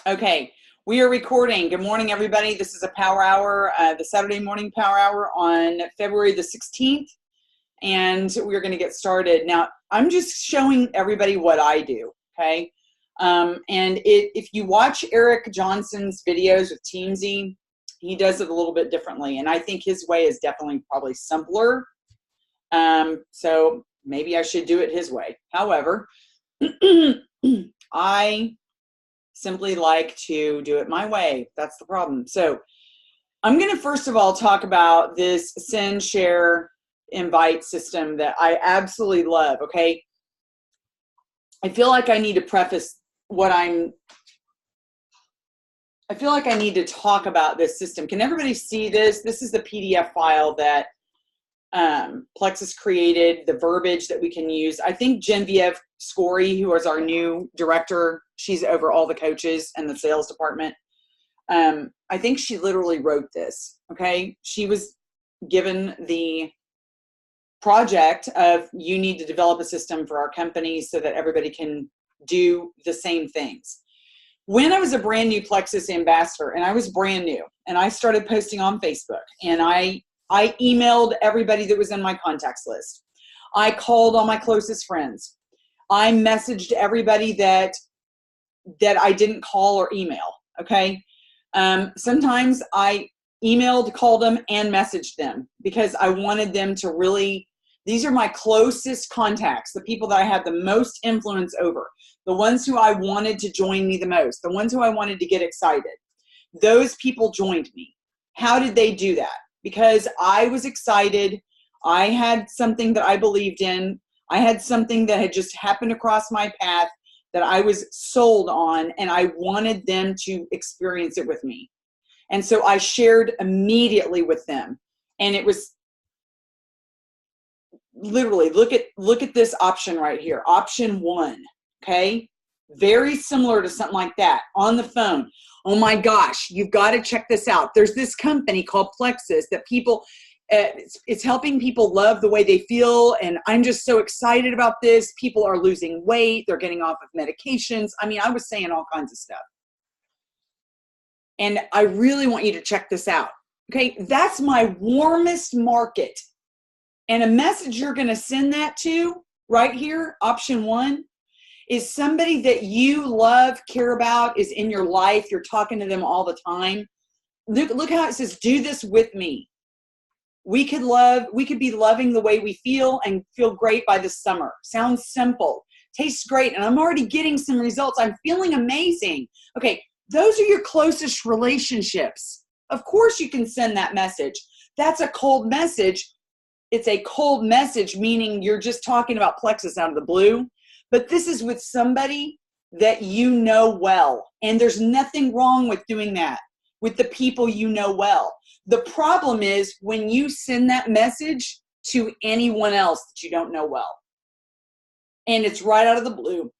Okay, we are recording. Good morning, everybody. This is a power hour, the Saturday morning power hour on February the 16th, and we're going to get started. Now, I'm just showing everybody what I do, okay? If you watch Eric Johnson's videos with Teamsy, he does it a little bit differently, and I think his way is definitely probably simpler. So maybe I should do it his way. However, I simply like to do it my way. That's the problem. So I'm going to first of all talk about this send, share, invite system that I absolutely love, okay? I feel like I need to preface I feel like I need to talk about this system. Can everybody see this? This is the PDF file that Plexus created, the verbiage that we can use. I think Genevieve Scory, who is our new director, she's over all the coaches and the sales department. I think she literally wrote this, okay? She was given the project of, you need to develop a system for our company so that everybody can do the same things. When I was a brand new Plexus ambassador, and I was brand new, and I started posting on Facebook, and I emailed everybody that was in my contacts list. I called all my closest friends. I messaged everybody that I didn't call or email, okay? Sometimes I emailed, called them, and messaged them because I wanted them to really, these are my closest contacts, the people that I had the most influence over, the ones who I wanted to join me the most, the ones who I wanted to get excited. Those people joined me. How did they do that? Because I was excited. I had something that I believed in. I had something that had just happened across my path that I was sold on, and I wanted them to experience it with me. And so I shared immediately with them. And it was literally, look at this option right here, option 1, okay? Very similar to something like that on the phone. Oh my gosh, you've got to check this out. There's this company called Plexus that people, it's helping people love the way they feel, and I'm just so excited about this. People are losing weight. They're getting off of medications. I mean, I was saying all kinds of stuff. And I really want you to check this out. Okay, that's my warmest market. And a message you're going to send that to right here, option 1, is somebody that you love, care about, is in your life. You're talking to them all the time. Look how it says, do this with me. We could be loving the way we feel and feel great by this summer. Sounds simple. Tastes great. And I'm already getting some results. I'm feeling amazing. Okay, those are your closest relationships. Of course you can send that message. That's a cold message. It's a cold message, meaning you're just talking about Plexus out of the blue. But this is with somebody that you know well. And there's nothing wrong with doing that with the people you know well. The problem is when you send that message to anyone else that you don't know well. And it's right out of the blue.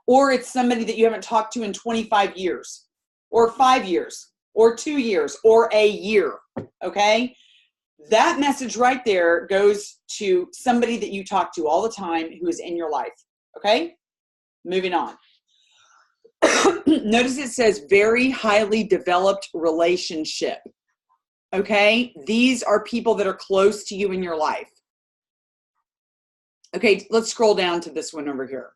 Or it's somebody that you haven't talked to in 25 years, or 5 years, or 2 years, or a year, okay? That message right there goes to somebody that you talk to all the time who is in your life, okay? Moving on. Notice it says very highly developed relationship, okay? These are people that are close to you in your life. Okay, let's scroll down to this one over here.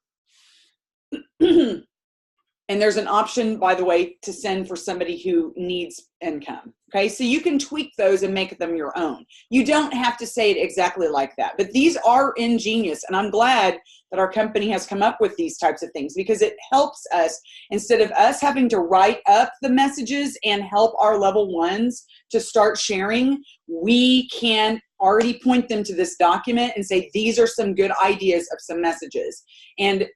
And there's an option, by the way, to send for somebody who needs income. Okay, so you can tweak those and make them your own. You don't have to say it exactly like that, but these are ingenious, and I'm glad that our company has come up with these types of things because it helps us, instead of us having to write up the messages and help our level 1s to start sharing, we can already point them to this document and say, these are some good ideas of some messages. And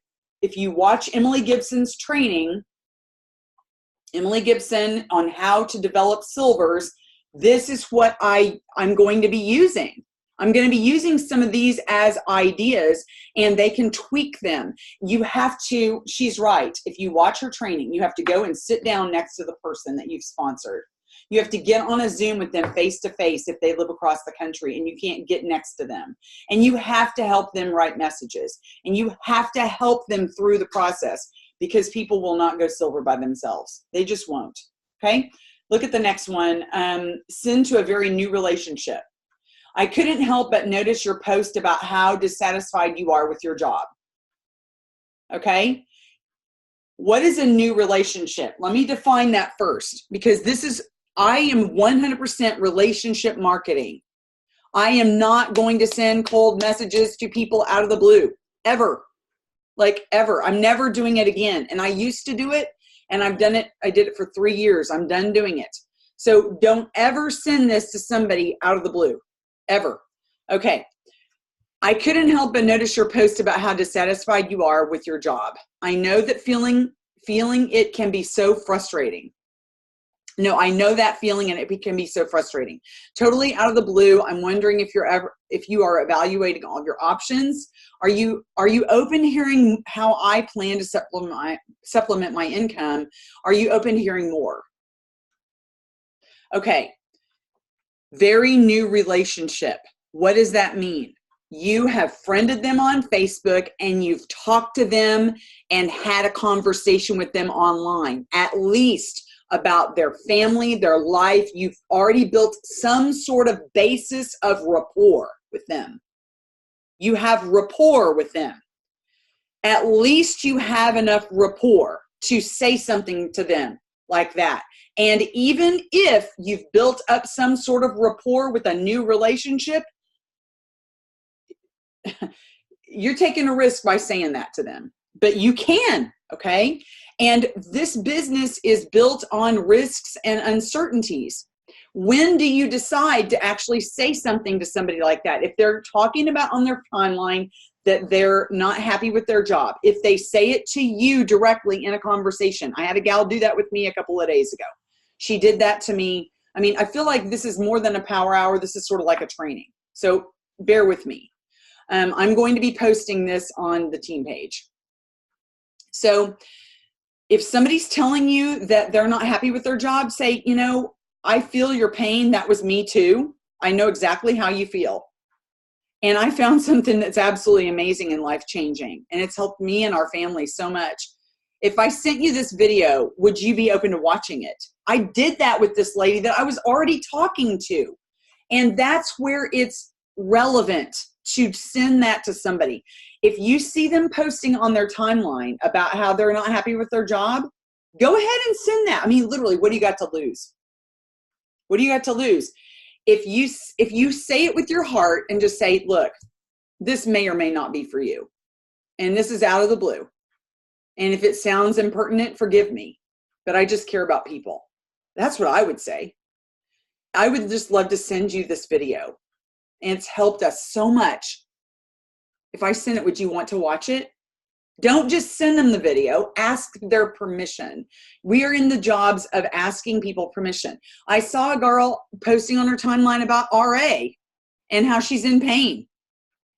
if you watch Emily Gibson's training, Emily Gibson on how to develop silvers, this is what I'm going to be using. I'm going to be using some of these as ideas, and they can tweak them. You have to, she's right, if you watch her training, you have to go and sit down next to the person that you've sponsored. You have to get on a Zoom with them face to face if they live across the country and you can't get next to them. And you have to help them write messages, and you have to help them through the process. because people will not go silver by themselves. They just won't. Okay. Look at the next one. Send to a very new relationship. I couldn't help but notice your post about how dissatisfied you are with your job. Okay. What is a new relationship? Let me define that first, because I am 100% relationship marketing. I am not going to send cold messages to people out of the blue, ever. Like ever. I'm never doing it again. And I used to do it, and I've done it. I did it for 3 years. I'm done doing it. So don't ever send this to somebody out of the blue, ever. Okay. I couldn't help but notice your post about how dissatisfied you are with your job. I know that feeling it can be so frustrating. No, I know that feeling, and it can be so frustrating. Totally out of the blue, I'm wondering if you are evaluating all of your options. Are you open to hearing how I plan to supplement my income? Are you open to hearing more? Okay. Very new relationship. What does that mean? You have friended them on Facebook, and you've talked to them and had a conversation with them online, at least about their family, their life. You've already built some sort of basis of rapport with them. You have rapport with them. At least you have enough rapport to say something to them like that. And even if you've built up some sort of rapport with a new relationship, you're taking a risk by saying that to them, but you can, okay? And this business is built on risks and uncertainties. When do you decide to actually say something to somebody like that? If they're talking about on their timeline that they're not happy with their job, if they say it to you directly in a conversation. I had a gal do that with me a couple of days ago. She did that to me. I mean, I feel like this is more than a power hour. This is sort of like a training. So bear with me. I'm going to be posting this on the team page. So if somebody's telling you that they're not happy with their job, say, you know, I feel your pain. That was me too. I know exactly how you feel. And I found something that's absolutely amazing and life-changing. And it's helped me and our family so much. If I sent you this video, would you be open to watching it? I did that with this lady that I was already talking to. And that's where it's relevant to send that to somebody. If you see them posting on their timeline about how they're not happy with their job, go ahead and send that. I mean, literally, what do you got to lose? What do you got to lose? If you say it with your heart and just say, look, this may or may not be for you. And this is out of the blue. And if it sounds impertinent, forgive me. But I just care about people. That's what I would say. I would just love to send you this video. And it's helped us so much. If I send it, would you want to watch it? Don't just send them the video. Ask their permission. We are in the jobs of asking people permission. I saw a girl posting on her timeline about RA and how she's in pain.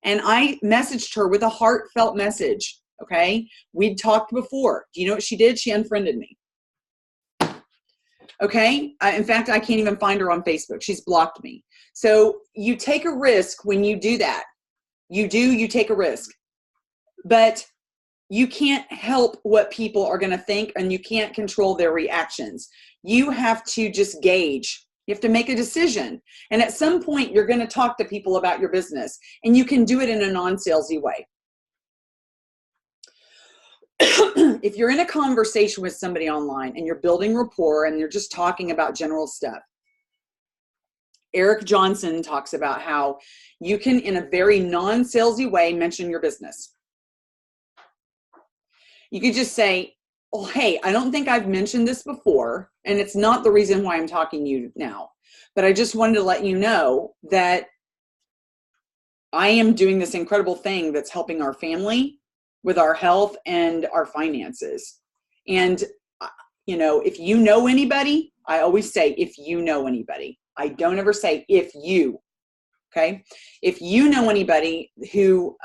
And I messaged her with a heartfelt message. Okay. We'd talked before. Do you know what she did? She unfriended me. Okay. In fact, I can't even find her on Facebook. She's blocked me. So you take a risk when you do that. You take a risk. But you can't help what people are going to think, and you can't control their reactions. You have to just gauge. You have to make a decision. And at some point, you're going to talk to people about your business, and you can do it in a non-salesy way. If you're in a conversation with somebody online and you're building rapport and you're just talking about general stuff, Eric Johnson talks about how you can, in a very non-salesy way, mention your business. You could just say, oh, hey, I don't think I've mentioned this before, and it's not the reason why I'm talking to you now, but I just wanted to let you know that I am doing this incredible thing that's helping our family with our health and our finances. And, you know, if you know anybody, I always say, if you know anybody. I don't ever say if you, okay? If you know anybody who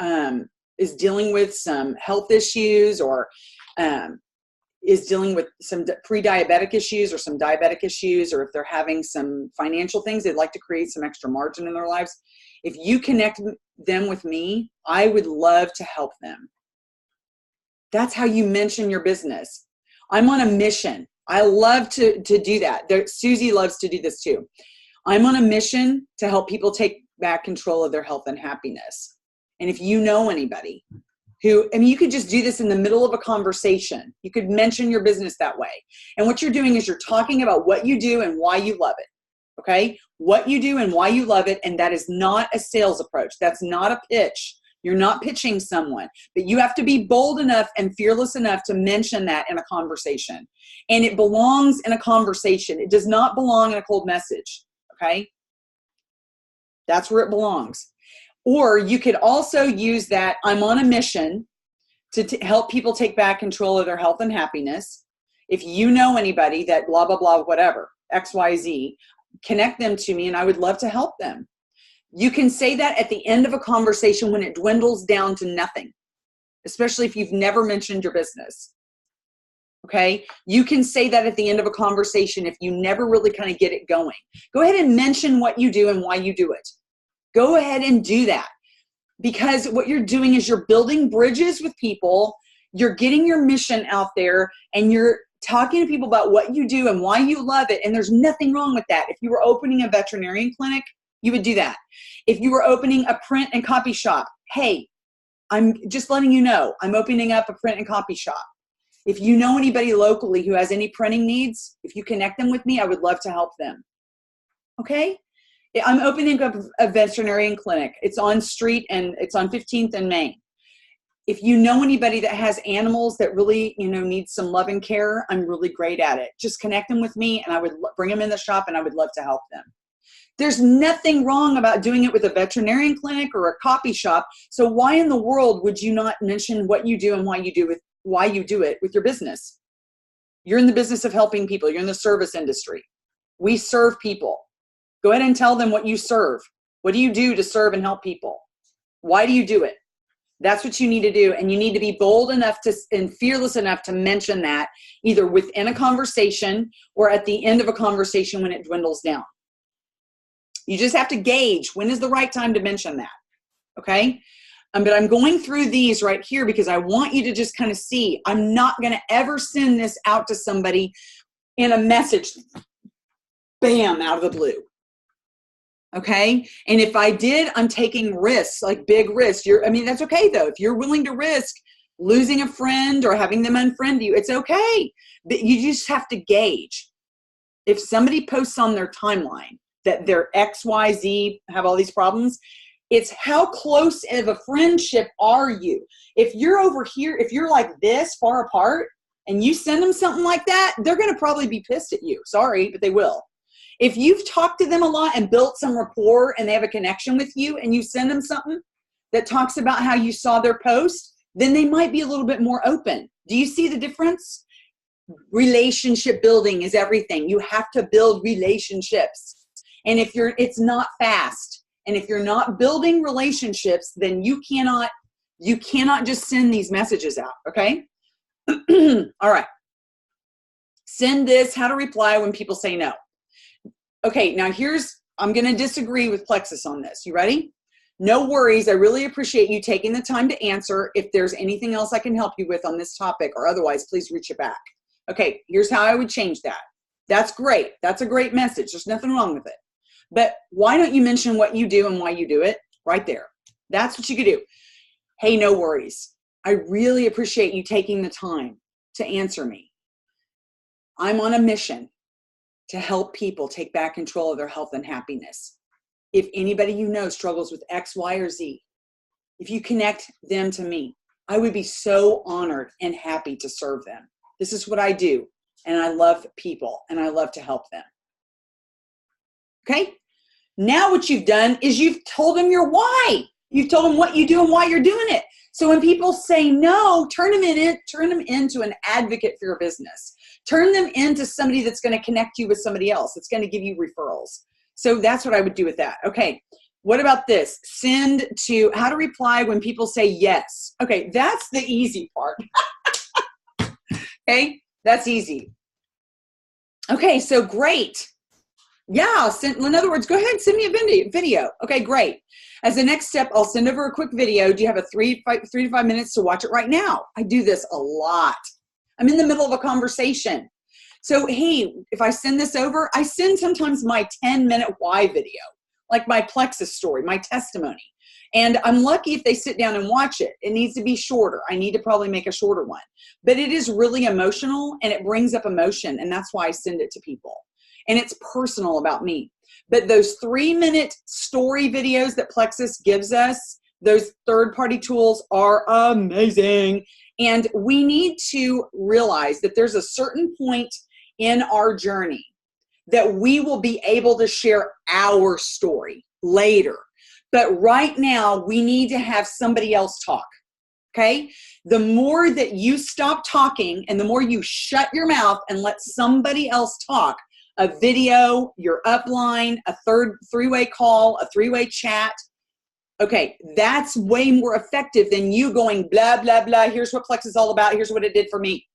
is dealing with some health issues or is dealing with some pre-diabetic issues or some diabetic issues, or if they're having some financial things, they'd like to create some extra margin in their lives. If you connect them with me, I would love to help them. That's how you mention your business. I'm on a mission. I love to do that. Susie loves to do this too. I'm on a mission to help people take back control of their health and happiness. And if you know anybody who, I mean, you could just do this in the middle of a conversation. You could mention your business that way. And what you're doing is you're talking about what you do and why you love it. Okay? What you do and why you love it. And that is not a sales approach. That's not a pitch. You're not pitching someone, but you have to be bold enough and fearless enough to mention that in a conversation. And it belongs in a conversation. It does not belong in a cold message. Okay? That's where it belongs. Or you could also use that I'm on a mission to help people take back control of their health and happiness. If you know anybody that blah, blah, blah, whatever, XYZ, connect them to me and I would love to help them. You can say that at the end of a conversation when it dwindles down to nothing, especially if you've never mentioned your business. Okay? You can say that at the end of a conversation if you never really kind of get it going. Go ahead and mention what you do and why you do it. Go ahead and do that, because what you're doing is you're building bridges with people. You're getting your mission out there and you're talking to people about what you do and why you love it. And there's nothing wrong with that. If you were opening a veterinarian clinic, you would do that. If you were opening a print and copy shop, hey, I'm just letting you know, I'm opening up a print and copy shop. If you know anybody locally who has any printing needs, if you connect them with me, I would love to help them. Okay? I'm opening up a veterinarian clinic. It's on street and it's on 15th and Main. If you know anybody that has animals that really, need some love and care, I'm really great at it. Just connect them with me and I would bring them in the shop and I would love to help them. There's nothing wrong about doing it with a veterinarian clinic or a copy shop. So why in the world would you not mention what you do and why you do it with your business? You're in the business of helping people. You're in the service industry. We serve people. Go ahead and tell them what you serve. What do you do to serve and help people? Why do you do it? That's what you need to do. And you need to be bold enough and fearless enough to mention that either within a conversation or at the end of a conversation when it dwindles down. You just have to gauge when is the right time to mention that. Okay? But I'm going through these right here because I want you to just kind of see, I'm not going to ever send this out to somebody in a message, bam, out of the blue. Okay? And if I did, I'm taking risks, like big risks. That's okay though. If you're willing to risk losing a friend or having them unfriend you, it's okay. But you just have to gauge. If somebody posts on their timeline that their XYZ have all these problems, it's how close of a friendship are you? If you're over here, if you're like this far apart and you send them something like that, they're going to probably be pissed at you. Sorry, but they will. If you've talked to them a lot and built some rapport and they have a connection with you and you send them something that talks about how you saw their post, then they might be a little bit more open. Do you see the difference? Relationship building is everything. You have to build relationships. And it's not fast. And if you're not building relationships, then you cannot just send these messages out. Okay? All right. Send this, how to reply when people say no. Okay, now I'm going to disagree with Plexus on this. You ready? No worries. I really appreciate you taking the time to answer. If there's anything else I can help you with on this topic or otherwise, please reach it back. Okay, here's how I would change that. That's great. That's a great message. There's nothing wrong with it. But why don't you mention what you do and why you do it right there? That's what you could do. Hey, no worries. I really appreciate you taking the time to answer me. I'm on a mission to help people take back control of their health and happiness. If anybody you know struggles with X, Y, or Z, if you connect them to me, I would be so honored and happy to serve them. This is what I do, and I love people, and I love to help them. Okay? Now what you've done is you've told them your why. You've told them what you do and why you're doing it. So when people say no, turn them into an advocate for your business. Turn them into somebody that's going to connect you with somebody else. It's going to give you referrals. So that's what I would do with that. Okay. What about this? Send to how to reply when people say yes. Okay. That's the easy part. Okay. That's easy. Okay. So great. Yeah, in other words, go ahead and send me a video. Okay, great. As the next step, I'll send over a quick video. Do you have a 3 to 5 minutes to watch it right now? I do this a lot. I'm in the middle of a conversation. So, hey, if I send this over, I send sometimes my 10-minute why video, like my Plexus story, my testimony. And I'm lucky if they sit down and watch it. It needs to be shorter. I need to probably make a shorter one. But it is really emotional, and it brings up emotion, and that's why I send it to people. And it's personal about me. But those 3-minute story videos that Plexus gives us, those third-party tools are amazing. And we need to realize that there's a certain point in our journey that we will be able to share our story later. But right now, we need to have somebody else talk, okay? The more that you stop talking and the more you shut your mouth and let somebody else talk, a video, your upline, a three-way call, a three-way chat, okay, that's way more effective than you going blah, blah, blah. Here's what Plex is all about. Here's what it did for me.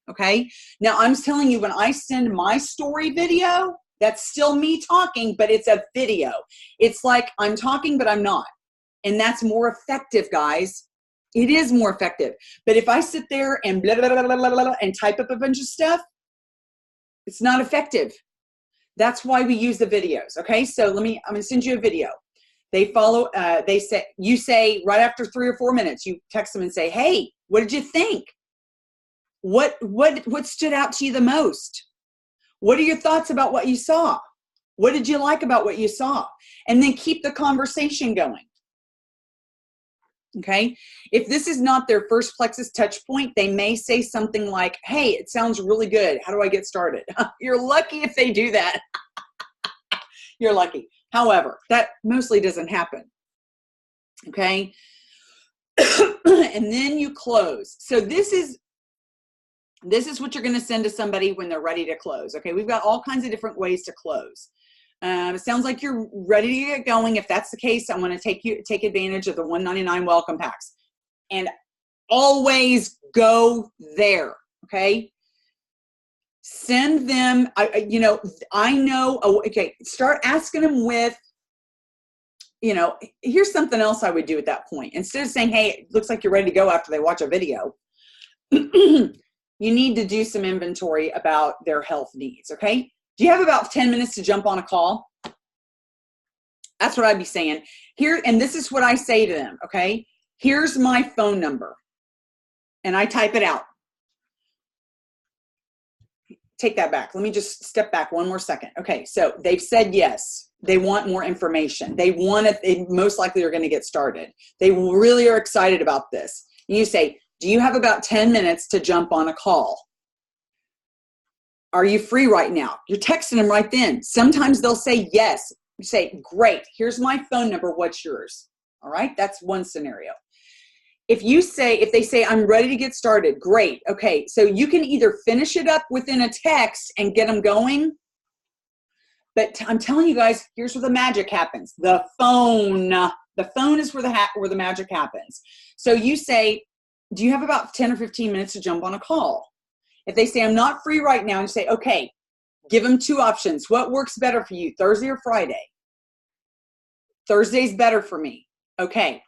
Okay? Now, I'm telling you, when I send my story video, that's still me talking, but it's a video. It's like I'm talking, but I'm not. And that's more effective, guys. It is more effective. But if I sit there and blah, blah, blah, blah, blah, blah, and type up a bunch of stuff, it's not effective. That's why we use the videos. Okay? So I'm going to send you a video. They follow, you say right after 3 or 4 minutes, you text them and say, hey, what did you think? What stood out to you the most? What are your thoughts about what you saw? What did you like about what you saw? And then keep the conversation going. Okay? If this is not their first Plexus touch point, they may say something like, hey, it sounds really good. How do I get started? You're lucky if they do that. You're lucky. However, that mostly doesn't happen. Okay? And then you close. So this is what you're going to send to somebody when they're ready to close. Okay, we've got all kinds of different ways to close. It sounds like you're ready to get going. If that's the case, I'm going to take advantage of the $199 welcome packs. And always go there, okay? Send them, okay, start asking them with, here's something else I would do at that point. Instead of saying, hey, it looks like you're ready to go after they watch a video, you need to do some inventory about their health needs, okay? Do you have about 10 minutes to jump on a call? That's what I'd be saying. Here, and this is what I say to them, okay? Here's my phone number. And I type it out. Take that back. Let me just step back one more second. Okay, so they've said yes. They want more information. They most likely are going to get started. They really are excited about this. And you say, do you have about 10 minutes to jump on a call? Are you free right now? You're texting them right then. Sometimes they'll say yes. You say, great, here's my phone number. What's yours? All right, that's one scenario. If they say, I'm ready to get started, great. Okay, so you can either finish it up within a text and get them going. But I'm telling you guys, here's where the magic happens. The phone is where the magic happens. So you say, do you have about 10 or 15 minutes to jump on a call? If they say, I'm not free right now, and you say, okay, give them 2 options. What works better for you, Thursday or Friday? Thursday's better for me. Okay,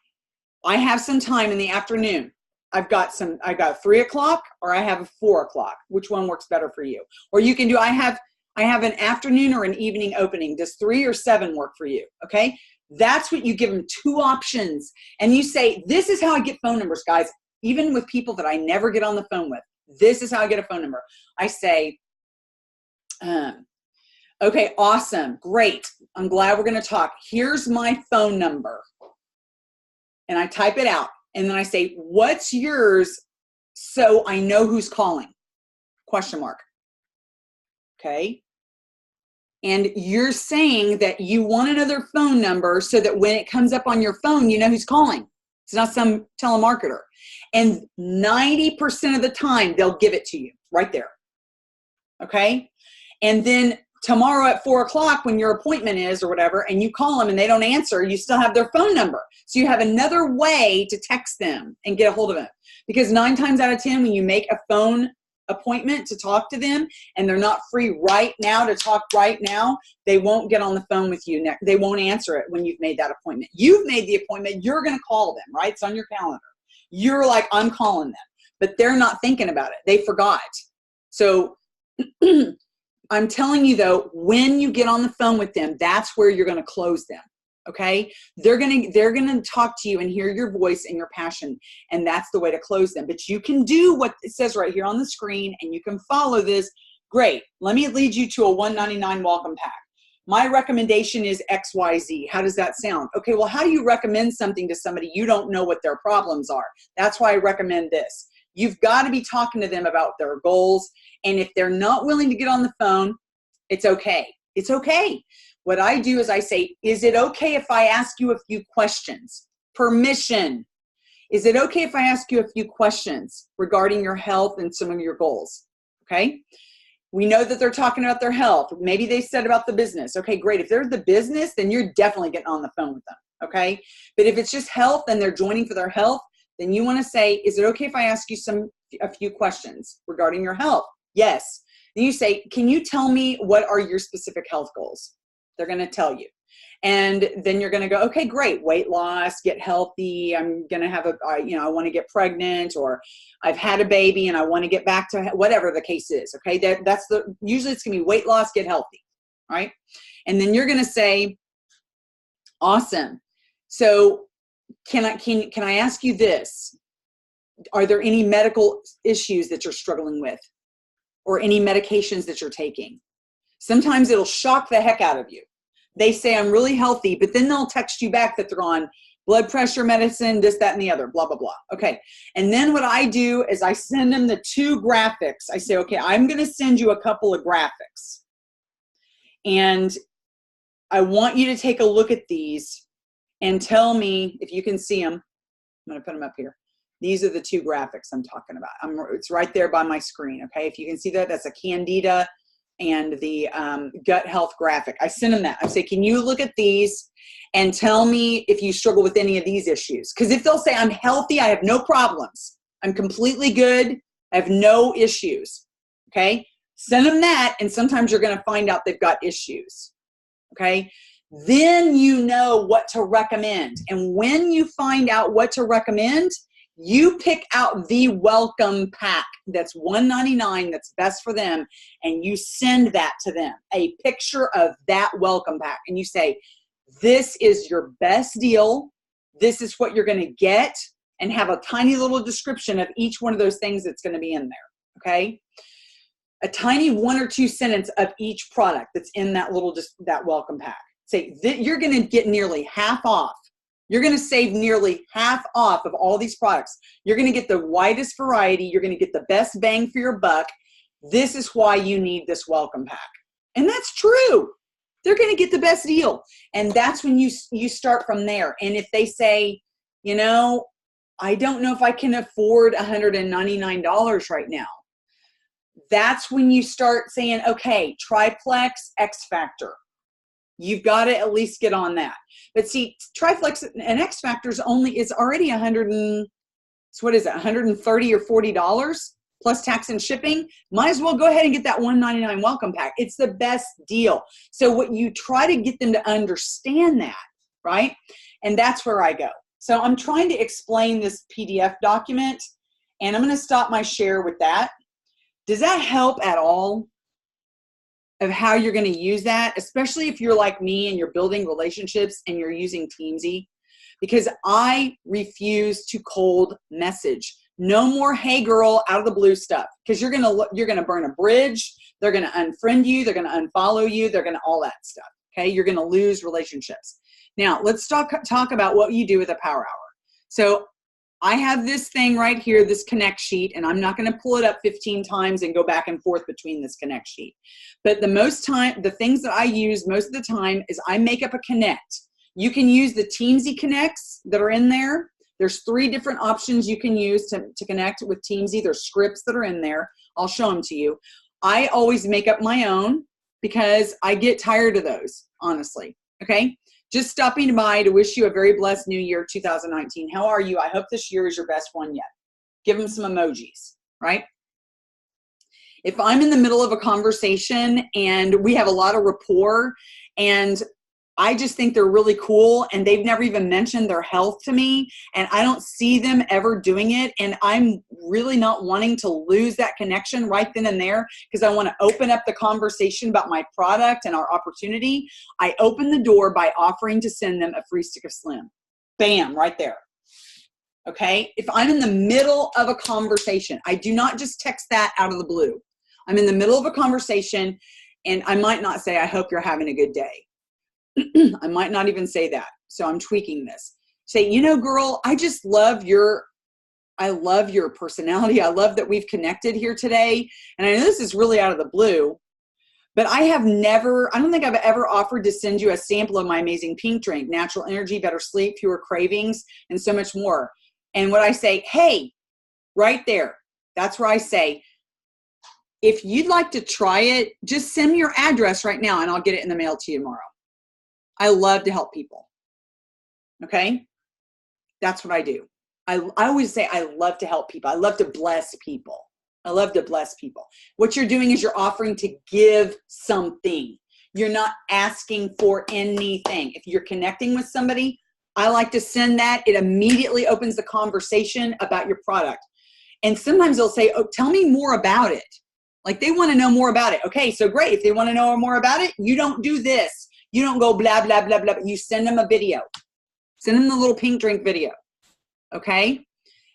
I have some time in the afternoon. I've got 3 o'clock or I have a 4 o'clock. Which one works better for you? Or you can do, I have an afternoon or an evening opening. Does 3 or 7 work for you? Okay, that's what you give them 2 options. And you say, this is how I get phone numbers, guys. Even with people that I never get on the phone with. This is how I get a phone number. I say, okay, awesome, great. I'm glad we're going to talk. Here's my phone number. And I type it out. And then I say, what's yours so I know who's calling? Question mark. Okay. And you're saying that you want another phone number so that when it comes up on your phone, you know who's calling. It's not some telemarketer. And 90% of the time, they'll give it to you right there. Okay? And then tomorrow at 4 o'clock when your appointment is or whatever, and you call them and they don't answer, you still have their phone number. So you have another way to text them and get a hold of them. Because 9 times out of 10, when you make a phone appointment to talk to them and they're not free right now to talk right now, they won't get on the phone with you. They won't answer it when you've made that appointment. You've made the appointment. You're going to call them, right? It's on your calendar. You're like, I'm calling them, but they're not thinking about it. They forgot. So I'm telling you though, when you get on the phone with them, that's where you're going to close them. Okay. They're going to talk to you and hear your voice and your passion. And that's the way to close them. But you can do what it says right here on the screen and you can follow this. Great. Let me lead you to a $199 welcome pack. My recommendation is XYZ. How does that sound? Okay. Well, how do you recommend something to somebody you don't know what their problems are? That's why I recommend this. You've got to be talking to them about their goals. And if they're not willing to get on the phone, it's okay. It's okay. What I do is I say, is it okay if I ask you a few questions? Permission. Is it okay if I ask you a few questions regarding your health and some of your goals? Okay. We know that they're talking about their health. Maybe they said about the business. Okay, great. If they're the business, then you're definitely getting on the phone with them. Okay. But if it's just health and they're joining for their health, then you want to say, is it okay if I ask you a few questions regarding your health? Yes. Then you say, can you tell me what are your specific health goals? They're going to tell you. And then you're going to go, okay, great. Weight loss, get healthy. I'm going to have I want to get pregnant, or I've had a baby and I want to get back to whatever the case is. Okay. Usually it's going to be weight loss, get healthy. Right. And then you're going to say, awesome. So can I ask you this? Are there any medical issues that you're struggling with or any medications that you're taking? Sometimes it'll shock the heck out of you. They say, I'm really healthy, but then they'll text you back that they're on blood pressure medicine, this, that, and the other, blah, blah, blah. Okay. And then what I do is I send them the 2 graphics. I say, okay, I'm going to send you a couple of graphics. And I want you to take a look at these and tell me if you can see them. I'm going to put them up here. These are the 2 graphics I'm talking about. It's right there by my screen. Okay. If you can see that, that's a Candida and the gut health graphic. I send them that. I say, can you look at these and tell me if you struggle with any of these issues? Because if they'll say, I'm healthy, I have no problems, I'm completely good, I have no issues. Okay. Send them that. And sometimes you're going to find out they've got issues. Okay. Then you know what to recommend. And when you find out what to recommend, you pick out the welcome pack that's $199 that's best for them, and you send that to them, a picture of that welcome pack. And you say, this is your best deal. This is what you're going to get, and have a tiny little description of each one of those things that's going to be in there. Okay. A tiny 1 or 2 sentence of each product that's in that that welcome pack. Say you're going to get nearly half off. You're going to save nearly half off of all these products. You're going to get the widest variety. You're going to get the best bang for your buck. This is why you need this welcome pack. And that's true. They're going to get the best deal. And that's when you start from there. And if they say, I don't know if I can afford $199 right now, that's when you start saying, okay, Triplex, X Factor. You've got to at least get on that. But see, Triflex and X Factor is already $130 or $40 plus tax and shipping. Might as well go ahead and get that $199 welcome pack. It's the best deal. So what you try to get them to understand that, right? And that's where I go. So I'm trying to explain this PDF document, and I'm going to stop my share with that. Does that help at all? Of how you're going to use that, especially if you're like me and you're building relationships and you're using Teamsy, because I refuse to cold message. No more, hey girl, out of the blue stuff, because you're going to burn a bridge. They're going to unfriend you. They're going to unfollow you. They're going to all that stuff. Okay. You're going to lose relationships. Now let's talk about what you do with a power hour. So I have this thing right here, this connect sheet, and I'm not going to pull it up 15 times and go back and forth between this connect sheet. But the things that I use most of the time is I make up a connect. You can use the Teamsy connects that are in there. There's 3 different options you can use to connect with Teamsy. There's scripts that are in there. I'll show them to you. I always make up my own because I get tired of those, honestly. Okay. Just stopping by to wish you a very blessed new year, 2019. How are you? I hope this year is your best one yet. Give them some emojis, right? If I'm in the middle of a conversation and we have a lot of rapport and I just think they're really cool and they've never even mentioned their health to me and I don't see them ever doing it and I'm really not wanting to lose that connection right then and there because I want to open up the conversation about my product and our opportunity, I open the door by offering to send them a free stick of Slim. Bam, right there. Okay? If I'm in the middle of a conversation, I do not just text that out of the blue. I'm in the middle of a conversation and I might not say, I hope you're having a good day. I might not even say that. So I'm tweaking this. Say, you know, girl, I love your personality. I love that we've connected here today. And I know this is really out of the blue, but I don't think I've ever offered to send you a sample of my amazing pink drink, natural energy, better sleep, fewer cravings, and so much more. And what I say, hey, right there, that's where I say, if you'd like to try it, just send me your address right now and I'll get it in the mail to you tomorrow. I love to help people. Okay? That's what I do. I always say I love to help people. I love to bless people. I love to bless people. What you're doing is you're offering to give something. You're not asking for anything. If you're connecting with somebody, I like to send that. It immediately opens the conversation about your product. And sometimes they'll say, oh, tell me more about it. Like they want to know more about it. Okay, so great. If they want to know more about it, you don't do this. You don't go blah, blah, blah, blah. You send them a video. Send them the little pink drink video. Okay?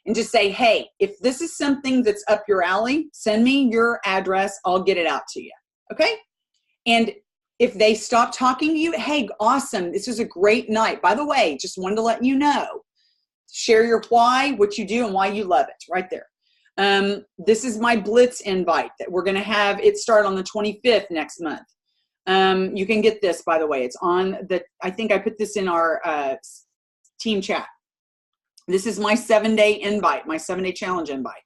And just say, hey, if this is something that's up your alley, send me your address. I'll get it out to you. Okay? And if they stop talking to you, hey, awesome. This was a great night. By the way, just wanted to let you know. Share your why, what you do, and why you love it right there. This is my Blitz invite that we're going to have it start on the 25th next month. You can get this, by the way. It's on I think I put this in our team chat. This is my 7-day invite, my 7-day challenge invite.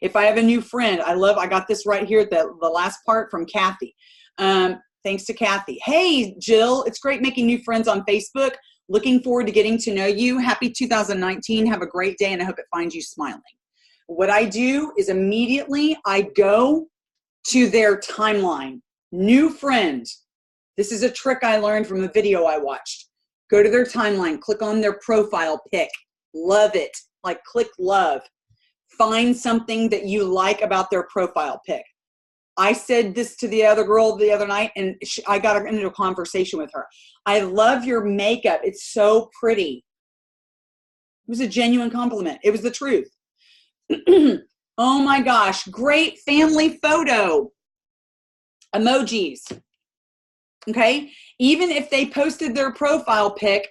If I have a new friend, I got this right here, the last part from Kathy. Thanks to Kathy. Hey, Jill, it's great making new friends on Facebook. Looking forward to getting to know you. Happy 2019. Have a great day, and I hope it finds you smiling. What I do is immediately I go to their timeline. New friend. This is a trick I learned from a video I watched. Go to their timeline, click on their profile pic. Love it. Like click love. Find something that you like about their profile pic. I said this to the other girl the other night and I got into a conversation with her. I love your makeup. It's so pretty. It was a genuine compliment. It was the truth. Oh my gosh. Great family photo. Emojis. Okay. Even if they posted their profile pic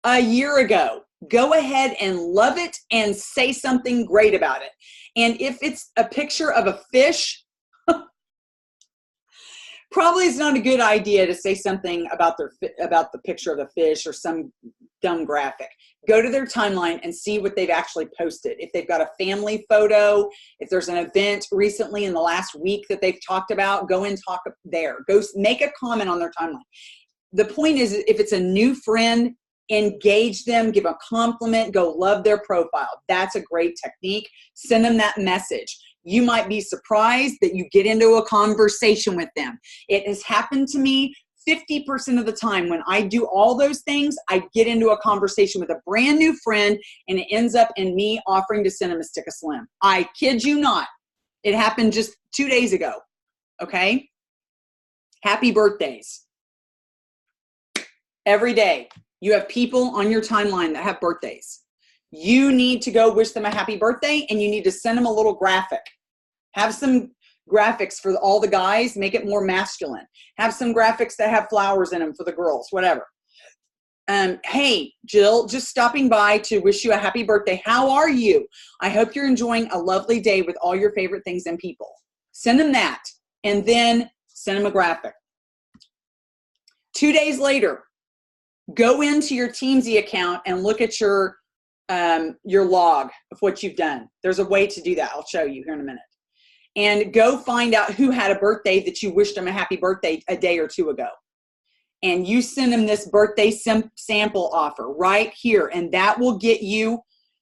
a year ago, go ahead and love it and say something great about it. And if it's a picture of a fish, probably it's not a good idea to say something about the picture of the fish or some dumb graphic. Go to their timeline and see what they've actually posted. If they've got a family photo, if there's an event recently in the last week that they've talked about, go and talk there. Go make a comment on their timeline. The point is, if it's a new friend, engage them, give a compliment, go love their profile. That's a great technique. Send them that message. You might be surprised that you get into a conversation with them. It has happened to me 50% of the time. When I do all those things, I get into a conversation with a brand new friend and it ends up in me offering to send them a stick of Slim. I kid you not. It happened just 2 days ago. Okay? Happy birthdays. Every day you have people on your timeline that have birthdays. You need to go wish them a happy birthday and you need to send them a little graphic. Have some graphics for all the guys, make it more masculine. Have some graphics that have flowers in them for the girls, whatever. Hey, Jill, just stopping by to wish you a happy birthday. How are you? I hope you're enjoying a lovely day with all your favorite things and people. Send them that and then send them a graphic. 2 days later, go into your Teamsy account and look at your log of what you've done. There's a way to do that. I'll show you here in a minute. And go find out who had a birthday that you wished them a happy birthday a day or two ago. And you send them this birthday sample offer right here. And that will get you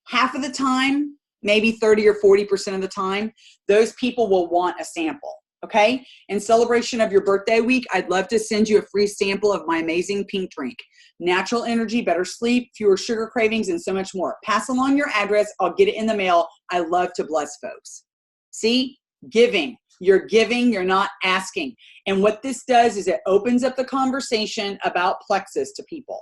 half of the time, maybe 30 or 40% of the time, those people will want a sample. Okay? In celebration of your birthday week, I'd love to send you a free sample of my amazing pink drink. Natural energy, better sleep, fewer sugar cravings, and so much more. Pass along your address. I'll get it in the mail. I love to bless folks. See? Giving. You're giving, you're not asking. And what this does is it opens up the conversation about Plexus to people.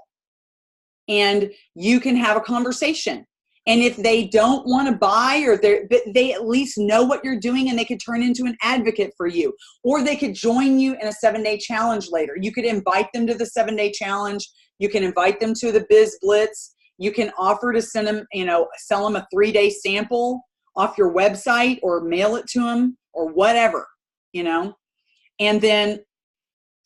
And you can have a conversation. And if they don't want to buy, or they at least know what you're doing, and they could turn into an advocate for you, or they could join you in a 7-day challenge later. You could invite them to the 7-day challenge. You can invite them to the Biz Blitz. You can offer to send them, sell them a 3-day sample off your website, or mail it to them, or whatever, And then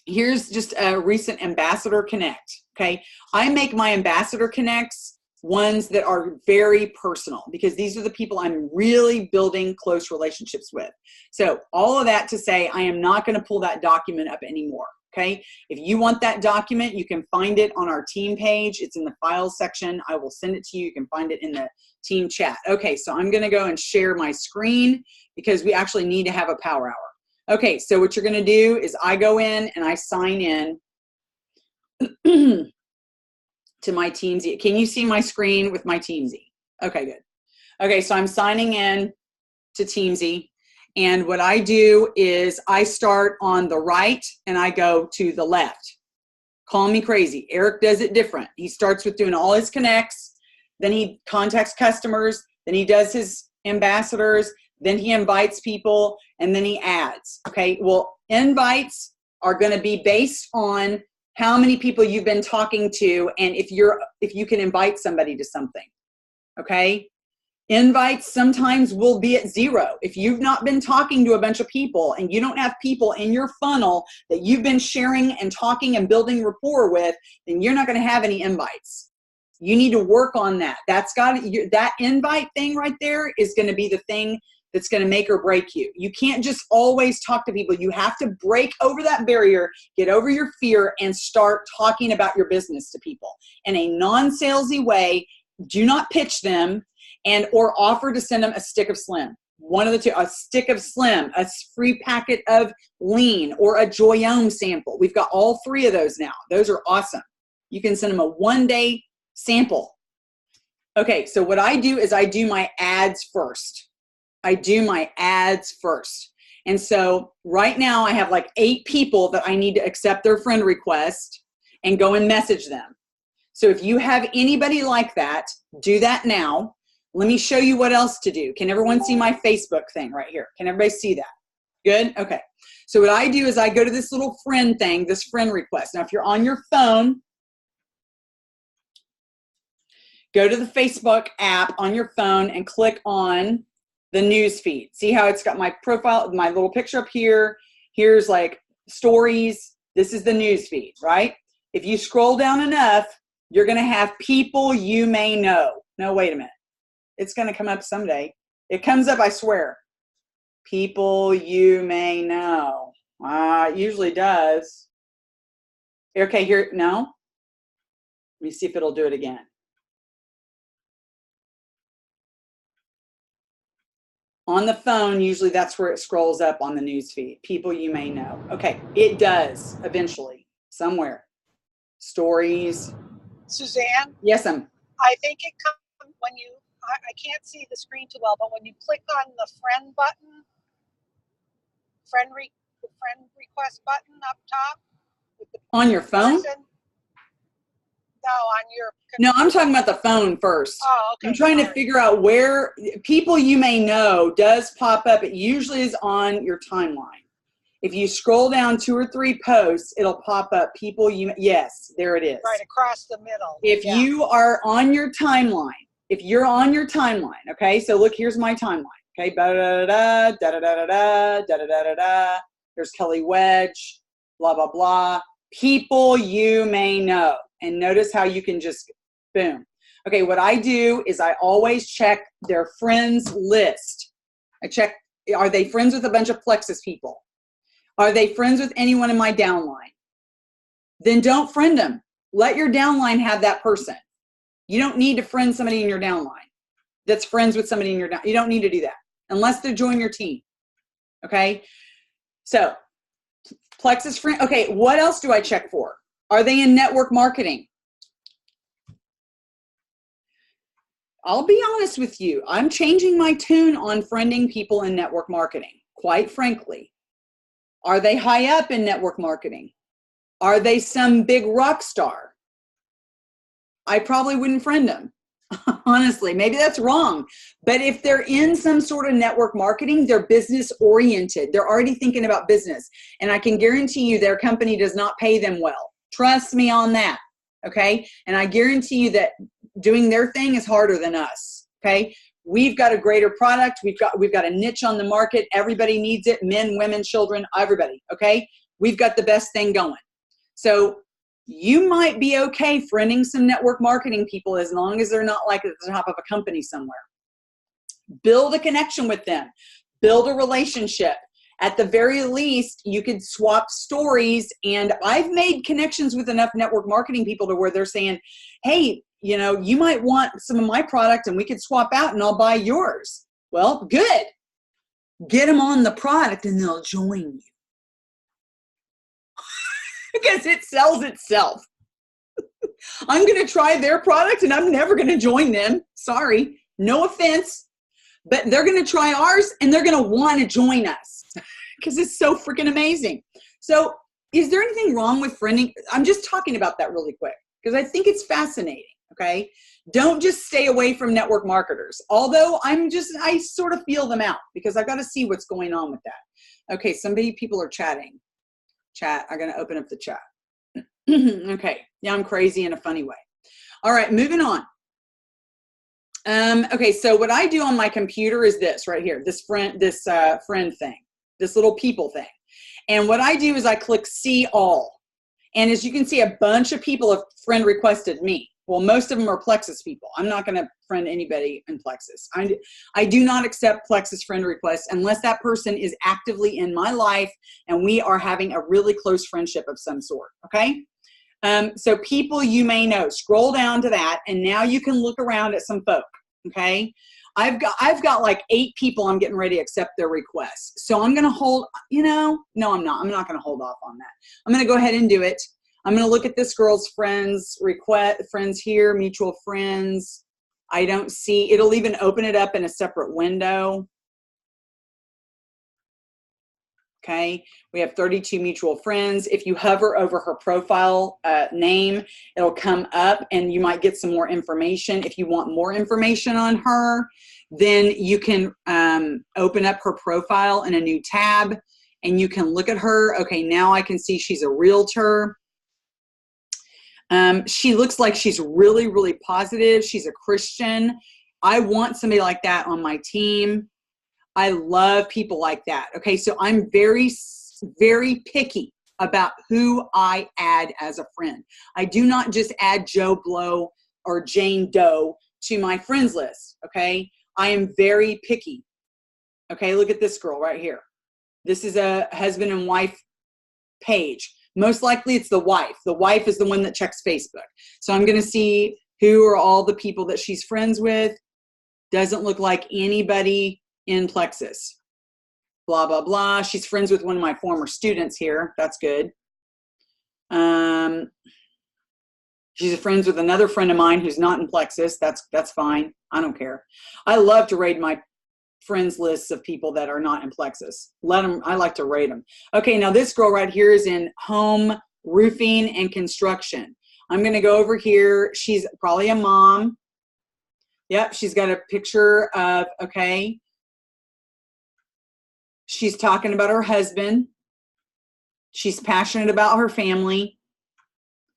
here's just a recent Ambassador Connect. Okay. I make my Ambassador Connects ones that are very personal, because these are the people I'm really building close relationships with. So all of that to say, I am not going to pull that document up anymore. Okay. If you want that document, you can find it on our team page. It's in the files section. I will send it to you. You can find it in the team chat. Okay. So I'm going to go and share my screen, because we actually need to have a power hour. Okay. So what you're going to do is I go in and I sign in to my Teamsy. Can you see my screen with my Teamsy? Okay, good. Okay, so I'm signing in to Teamsy. And what I do is I start on the right and I go to the left. Call me crazy. Eric does it different. He starts with doing all his connects, then he contacts customers, then he does his ambassadors, then he invites people, and then he adds. Okay, well, invites are going to be based on how many people you've been talking to, and if you can invite somebody to something. Okay? Invites sometimes will be at 0. If you've not been talking to a bunch of people and you don't have people in your funnel that you've been sharing and talking and building rapport with, then you're not going to have any invites. You need to work on that. That invite thing right there is going to be the thing that's going to make or break you. You can't just always talk to people. You have to break over that barrier, get over your fear, and start talking about your business to people in a non-salesy way. Do not pitch them or offer to send them a stick of Slim. One of the two, a stick of Slim, a free packet of Lean, or a Joyome sample. We've got all 3 of those now. Those are awesome. You can send them a 1-day sample. Okay, so what I do is I do my ads first. And so right now I have like 8 people that I need to accept their friend request and go and message them. So if you have anybody like that, do that now. Let me show you what else to do. Can everyone see my Facebook thing right here? Can everybody see that? Good? Okay. So what I do is I go to this little friend thing, this friend request. Now, if you're on your phone, go to the Facebook app on your phone and click on the news feed. See how it's got my profile, my little picture up here. Here's like stories. This is the news feed, right? If you scroll down enough, you're going to have people you may know. No, wait a minute. It's going to come up someday. It comes up, I swear. People you may know. It usually does. Okay, here, no. Let me see if it'll do it again. On the phone, usually that's where it scrolls up on the news feed. People you may know. Okay, it does eventually, somewhere. Stories. Suzanne? Yes, ma'am. I think it comes when you, I can't see the screen too well, but when you click on the friend button, friend request button up top. With the on your phone? person, no, on your computer. No, I'm talking about the phone first. Oh, okay. I'm trying to figure out where people you may know does pop up. It usually is on your timeline. If you scroll down 2 or 3 posts, it'll pop up people you, yes, there it is. Right across the middle. If you are on your timeline, if you're on your timeline, okay, so look, here's my timeline, okay, da-da-da-da, da-da-da-da-da, da-da-da-da-da, there's Kelly Wedge, blah, blah, blah, people you may know. And notice how you can just, boom. Okay, what I do is I always check their friends list. I check, are they friends with a bunch of Plexus people? Are they friends with anyone in my downline? Then don't friend them. Let your downline have that person. You don't need to friend somebody in your downline that's friends with somebody in your downline. You don't need to do that unless they join your team, okay? So Plexus friend. Okay, what else do I check for? Are they in network marketing? I'll be honest with you. I'm changing my tune on friending people in network marketing, quite frankly. Are they high up in network marketing? Are they some big rock star? I probably wouldn't friend them. Honestly, maybe that's wrong. But if they're in some sort of network marketing, they're business oriented. They're already thinking about business. And I can guarantee you their company does not pay them well. Trust me on that. Okay. And I guarantee you that doing their thing is harder than us. Okay. We've got a greater product. We've got a niche on the market. Everybody needs it. Men, women, children, everybody. Okay. We've got the best thing going. So you might be okay friending some network marketing people as long as they're not like at the top of a company somewhere. Build a connection with them. Build a relationship. At the very least, you could swap stories. And I've made connections with enough network marketing people to where they're saying, hey, you know, you might want some of my product and we could swap out and I'll buy yours. Well, good. Get them on the product and they'll join you. Because it sells itself. I'm going to try their product and I'm never going to join them. Sorry, no offense, but they're going to try ours and they're going to want to join us because it's so freaking amazing. So is there anything wrong with friending? I'm just talking about that really quick because I think it's fascinating. Okay. Don't just stay away from network marketers. Although I sort of feel them out because I've got to see what's going on with that. Okay. People are chatting. Chat. I'm going to open up the chat. Okay. Yeah, I'm crazy in a funny way. All right, moving on. Okay, so what I do on my computer is this right here, this friend thing, this little people thing. And what I do is I click see all. And as you can see, a bunch of people have friend requested me. Well, most of them are Plexus people. I'm not going to friend anybody in Plexus. I do not accept Plexus friend requests unless that person is actively in my life and we are having a really close friendship of some sort, okay? So people you may know, scroll down to that, and now you can look around at some folk, okay? I've got like 8 people I'm getting ready to accept their requests. So I'm going to hold, no, I'm not. I'm not going to hold off on that. I'm going to go ahead and do it. I'm going to look at this girl's friends here, mutual friends. I don't see, it'll even open it up in a separate window. Okay, we have 32 mutual friends. If you hover over her profile name, it'll come up and you might get some more information. If you want more information on her, then you can open up her profile in a new tab and you can look at her. Okay, now I can see she's a realtor. She looks like she's really, really positive. She's a Christian. I want somebody like that on my team. I love people like that. Okay, so I'm very, very picky about who I add as a friend. I do not just add Joe Blow or Jane Doe to my friends list, okay? I am very picky. Okay, look at this girl right here. This is a husband and wife page. Most likely it's the wife. The wife is the one that checks Facebook. So I'm going to see who are all the people that she's friends with. Doesn't look like anybody in Plexus. Blah, blah, blah. She's friends with one of my former students here. That's good. She's friends with another friend of mine who's not in Plexus. That's fine. I don't care. I love to raid my friends lists of people that are not in Plexus. I like to rate them. Okay, now this girl right here is in home roofing and construction. I'm going to go over here. She's probably a mom. Yep, she's got a picture of, okay. She's talking about her husband. She's passionate about her family.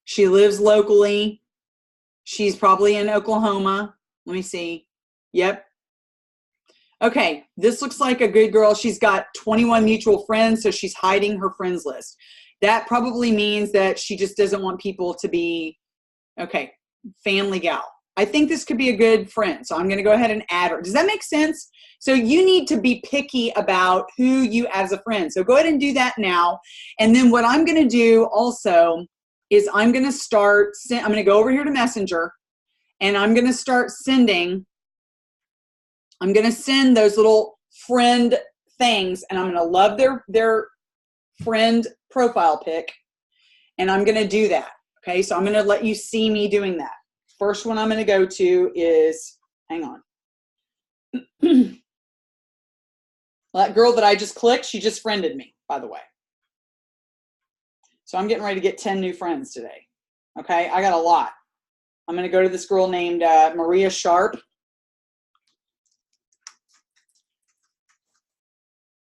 She lives locally. She's probably in Oklahoma. Let me see. Yep. Okay, this looks like a good girl. She's got 21 mutual friends, so she's hiding her friends list. That probably means that she just doesn't want people to be, okay, family gal. I think this could be a good friend, so I'm going to go ahead and add her. Does that make sense? So you need to be picky about who you add as a friend. So go ahead and do that now. And then what I'm going to do also is I'm going to go over here to Messenger, and I'm going to start sending. I'm going to send those little friend things, and I'm going to love their friend profile pic, and I'm going to do that. Okay, so I'm going to let you see me doing that. First one I'm going to go to is, hang on. That girl that I just clicked, she just friended me, by the way. So I'm getting ready to get 10 new friends today. Okay, I got a lot. I'm going to go to this girl named Maria Sharp.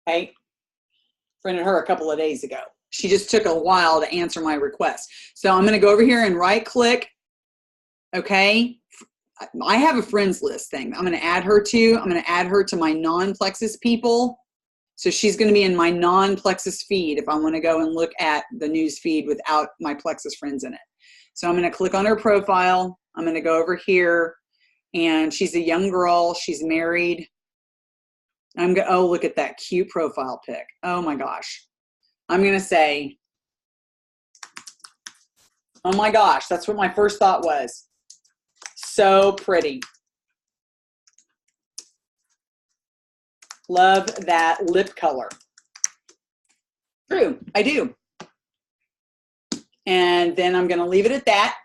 Okay, friended her a couple of days ago. She just took a while to answer my request. So I'm going to go over here and right click. Okay, I have a friends list thing I'm going to add her to. I'm going to add her to my non-Plexus people. So she's going to be in my non-Plexus feed if I want to go and look at the news feed without my Plexus friends in it. So I'm going to click on her profile. I'm going to go over here, and she's a young girl. She's married. Oh, look at that cute profile pic. Oh my gosh. I'm going to say, oh my gosh, that's what my first thought was. So pretty. Love that lip color. True, I do. And then I'm going to leave it at that.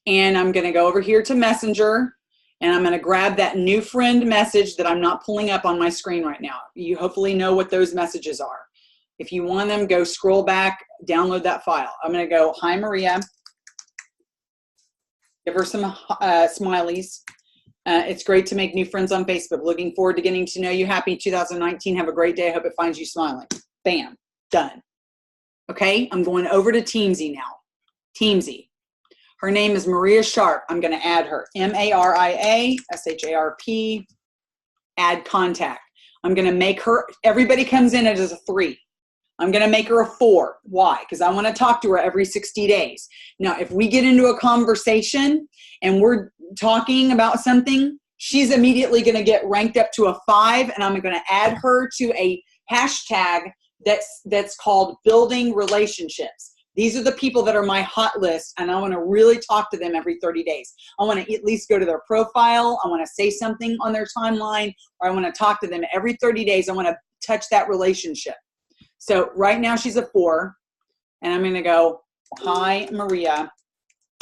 And I'm going to go over here to Messenger, and I'm going to grab that new friend message that I'm not pulling up on my screen right now. You hopefully know what those messages are. If you want them, go scroll back, download that file. I'm going to go, hi, Maria. Give her some smileys. It's great to make new friends on Facebook. Looking forward to getting to know you. Happy 2019. Have a great day. I hope it finds you smiling. Bam. Done. Okay, I'm going over to Teamsy now. Teamsy. Her name is Maria Sharp. I'm going to add her. MARIA-SHARP. Add contact. I'm going to make her, everybody comes in as a 3. I'm going to make her a 4. Why? Because I want to talk to her every 60 days. Now, if we get into a conversation and we're talking about something, she's immediately going to get ranked up to a 5, and I'm going to add her to a hashtag that's called building relationships. These are the people that are my hot list, and I want to really talk to them every 30 days. I want to at least go to their profile. I want to say something on their timeline, or I want to talk to them every 30 days. I want to touch that relationship. So right now she's a 4, and I'm going to go, hi, Maria.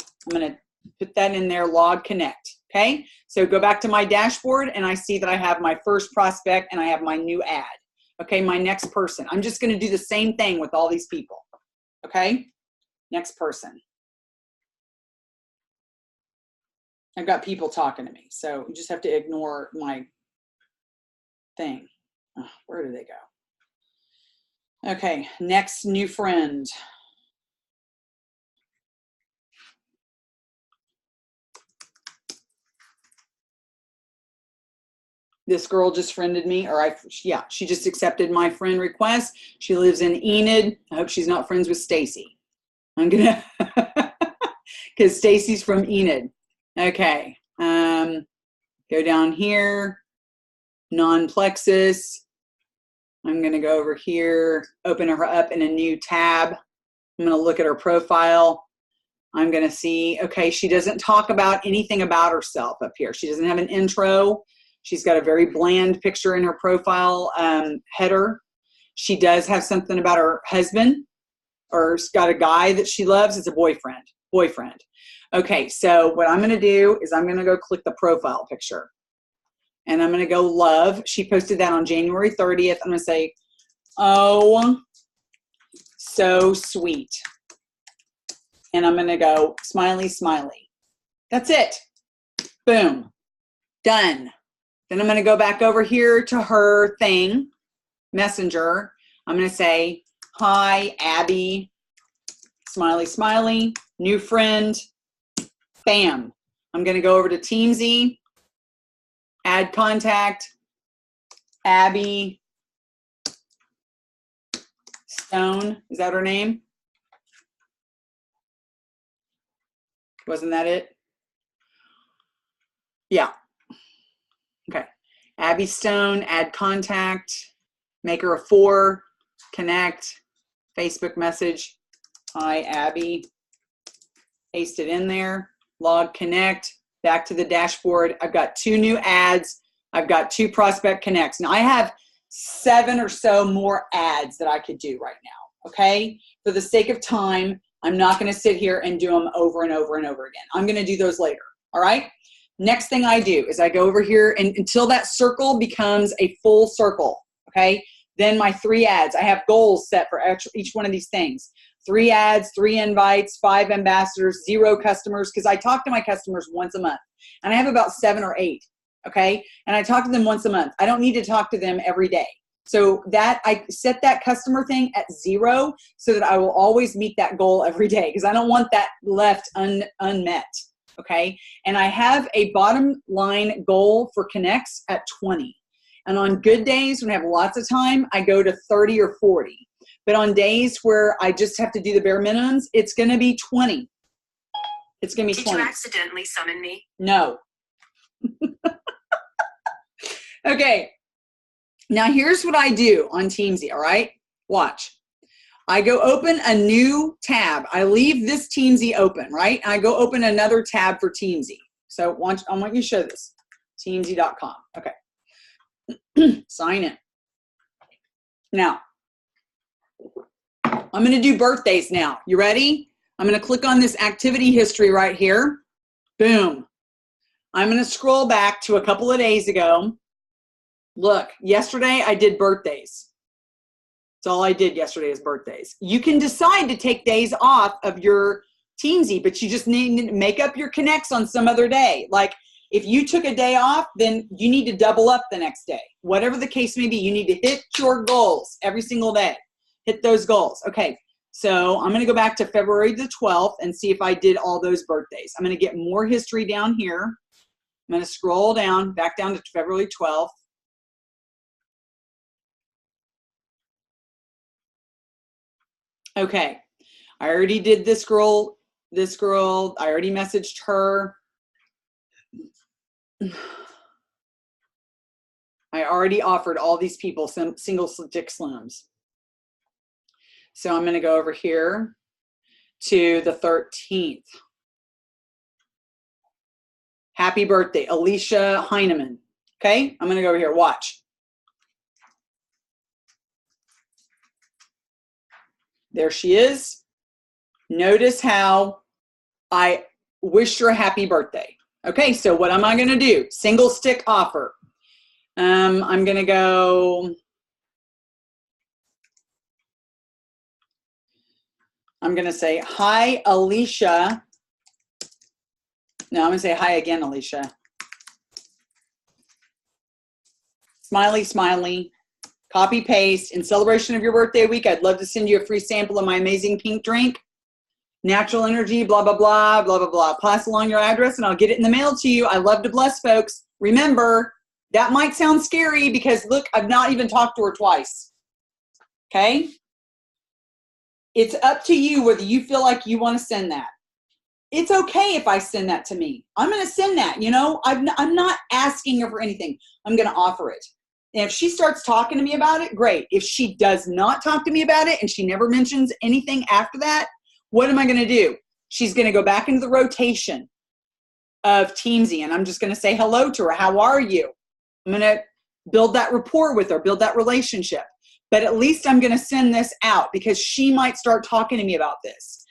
I'm going to put that in there, log connect. Okay, so go back to my dashboard, and I see that I have my first prospect and I have my new ad. Okay, my next person. I'm just going to do the same thing with all these people. Okay, next person. I've got people talking to me, so you just have to ignore my thing. Oh, where do they go? Okay, next new friend. This girl just friended me, or she just accepted my friend request. She lives in Enid. I hope she's not friends with Stacy. I'm gonna, because Stacy's from Enid. Okay, go down here, non-Plexus. I'm gonna go over here, open her up in a new tab. I'm gonna look at her profile. I'm gonna see, okay, she doesn't talk about anything about herself up here. She doesn't have an intro. She's got a very bland picture in her profile header. She does have something about her husband, or she's got a guy that she loves. It's a boyfriend. Okay, so what I'm going to do is I'm going to go click the profile picture. And I'm going to go love. She posted that on January 30th. I'm going to say, oh, so sweet. And I'm going to go smiley, smiley. That's it. Boom. Done. Then I'm going to go back over here to her thing, Messenger. I'm going to say, hi, Abby, smiley, smiley, new friend, bam. I'm going to go over to Teamsy, add contact, Abby Stone. Is that her name? Wasn't that it? Yeah. Okay, Abby Stone, add contact, make her a 4, connect, Facebook message, hi Abby, paste it in there, log connect, back to the dashboard. I've got 2 new ads. I've got 2 prospect connects. Now I have 7 or so more ads that I could do right now. okay? For the sake of time, I'm not going to sit here and do them over and over and over again. I'm going to do those later, all right? Next thing I do is I go over here and until that circle becomes a full circle, okay? Then my 3 ads. I have goals set for each one of these things. 3 ads, 3 invites, 5 ambassadors, 0 customers, because I talk to my customers once a month. And I have about 7 or 8, okay? And I talk to them once a month. I don't need to talk to them every day. So that I set that customer thing at 0 so that I will always meet that goal every day because I don't want that left unmet, okay? And I have a bottom line goal for connects at 20. And on good days when I have lots of time, I go to 30 or 40. But on days where I just have to do the bare minimums, it's going to be 20. It's going to be 20. Did you accidentally summon me? No. Okay. Now here's what I do on Teamsy, all right? Watch. I go open a new tab. I leave this Teamsy open, right? And I go open another tab for Teamsy. So I want you to show this. Teamsy.com. Okay. Sign in. Now, I'm going to do birthdays now. You ready? I'm going to click on this activity history right here. Boom. I'm going to scroll back to a couple of days ago. Look, yesterday I did birthdays. That's all I did yesterday is birthdays. You can decide to take days off of your Teamsy, but you just need to make up your connects on some other day. Like if you took a day off, then you need to double up the next day. Whatever the case may be, you need to hit your goals every single day. Hit those goals. Okay, so I'm going to go back to February the 12th and see if I did all those birthdays. I'm going to get more history down here. I'm going to scroll down, back down to February 12th. Okay, I already did this girl, I already messaged her. I already offered all these people some single stick slims. So I'm going to go over here to the 13th. Happy birthday, Alicia Heineman. Okay, I'm going to go over here, watch. There she is. Notice how I wished her a happy birthday. Okay, so what am I going to do? Single stick offer. I'm going to go. I'm going to say, hi, Alicia. No, I'm going to say hi again, Alicia. Smiley, smiley. Copy, paste. In celebration of your birthday week, I'd love to send you a free sample of my amazing pink drink. Natural energy, blah, blah, blah, blah, blah, blah. Pass along your address and I'll get it in the mail to you. I love to bless folks. Remember, that might sound scary because look, I've not even talked to her twice. Okay? It's up to you whether you feel like you want to send that. It's okay if I send that to me. I'm going to send that, you know. I'm not asking her for anything. I'm going to offer it. And if she starts talking to me about it, great. If she does not talk to me about it and she never mentions anything after that, what am I going to do? She's going to go back into the rotation of Teamsy, and I'm just going to say hello to her. How are you? I'm going to build that rapport with her, build that relationship. But at least I'm going to send this out because she might start talking to me about this.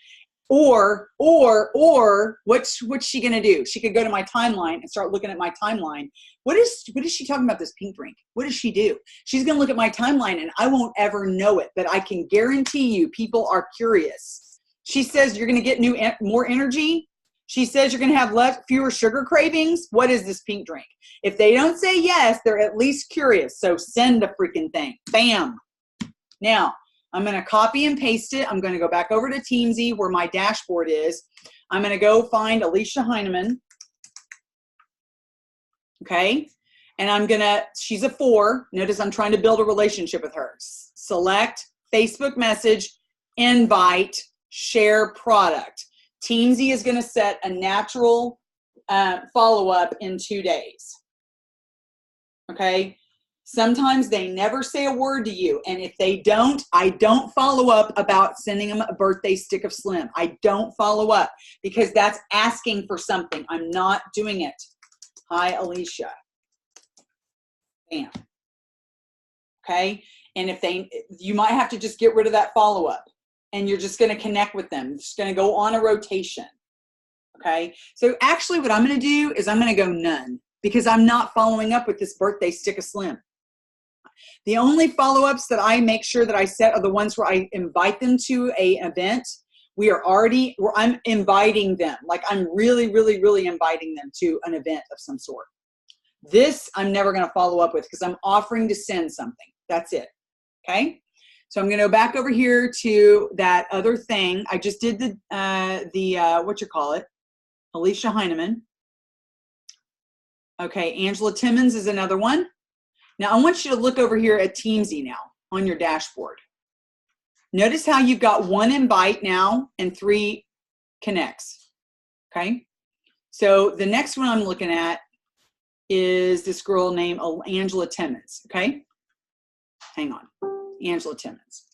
Or what's she going to do? She could go to my timeline and start looking at my timeline. What is she talking about this pink drink? What does she do? She's going to look at my timeline and I won't ever know it, but I can guarantee you people are curious. She says you're going to get more energy. She says you're going to have fewer sugar cravings. What is this pink drink? If they don't say yes, they're at least curious. So send the freaking thing. Bam. Now, I'm going to copy and paste it. I'm going to go back over to Teamsy where my dashboard is. I'm going to go find Alicia Heineman. Okay. And she's a 4. Notice I'm trying to build a relationship with her. Select Facebook message, invite, share product. Teamsy is going to set a natural follow-up in 2 days. Okay. Sometimes they never say a word to you. And if they don't, I don't follow up about sending them a birthday stick of Slim. I don't follow up because that's asking for something. I'm not doing it. Hi, Alicia. Bam. Okay. And you might have to just get rid of that follow-up, and you're just going to connect with them. It's just going to go on a rotation. Okay. So actually what I'm going to do is I'm going to go none, because I'm not following up with this birthday stick of Slim. The only follow-ups that I make sure that I set are the ones where I invite them to an event. I'm inviting them. Like I'm really, really, really inviting them to an event of some sort. This I'm never going to follow up with because I'm offering to send something. That's it. Okay. So I'm going to go back over here to that other thing. I just did Alicia Heineman. Okay. Angela Timmons is another one. Now I want you to look over here at Teamsy now on your dashboard. Notice how you've got 1 invite now and 3 connects. Okay. So the next one I'm looking at is this girl named Angela Timmons. Okay. Hang on. Angela Timmons.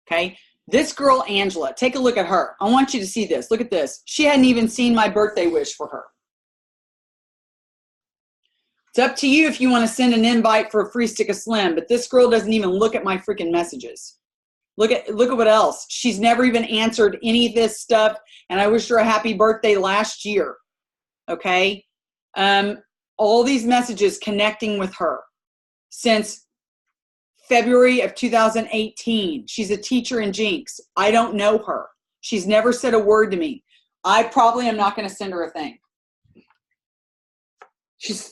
Okay. This girl, Angela, take a look at her. I want you to see this. Look at this. She hadn't even seen my birthday wish for her. It's up to you if you want to send an invite for a free stick of Slim, but this girl doesn't even look at my freaking messages. Look at what else. She's never even answered any of this stuff, and I wished her a happy birthday last year. Okay? All these messages connecting with her since February of 2018. She's a teacher in Jinx. I don't know her. She's never said a word to me. I probably am not going to send her a thing.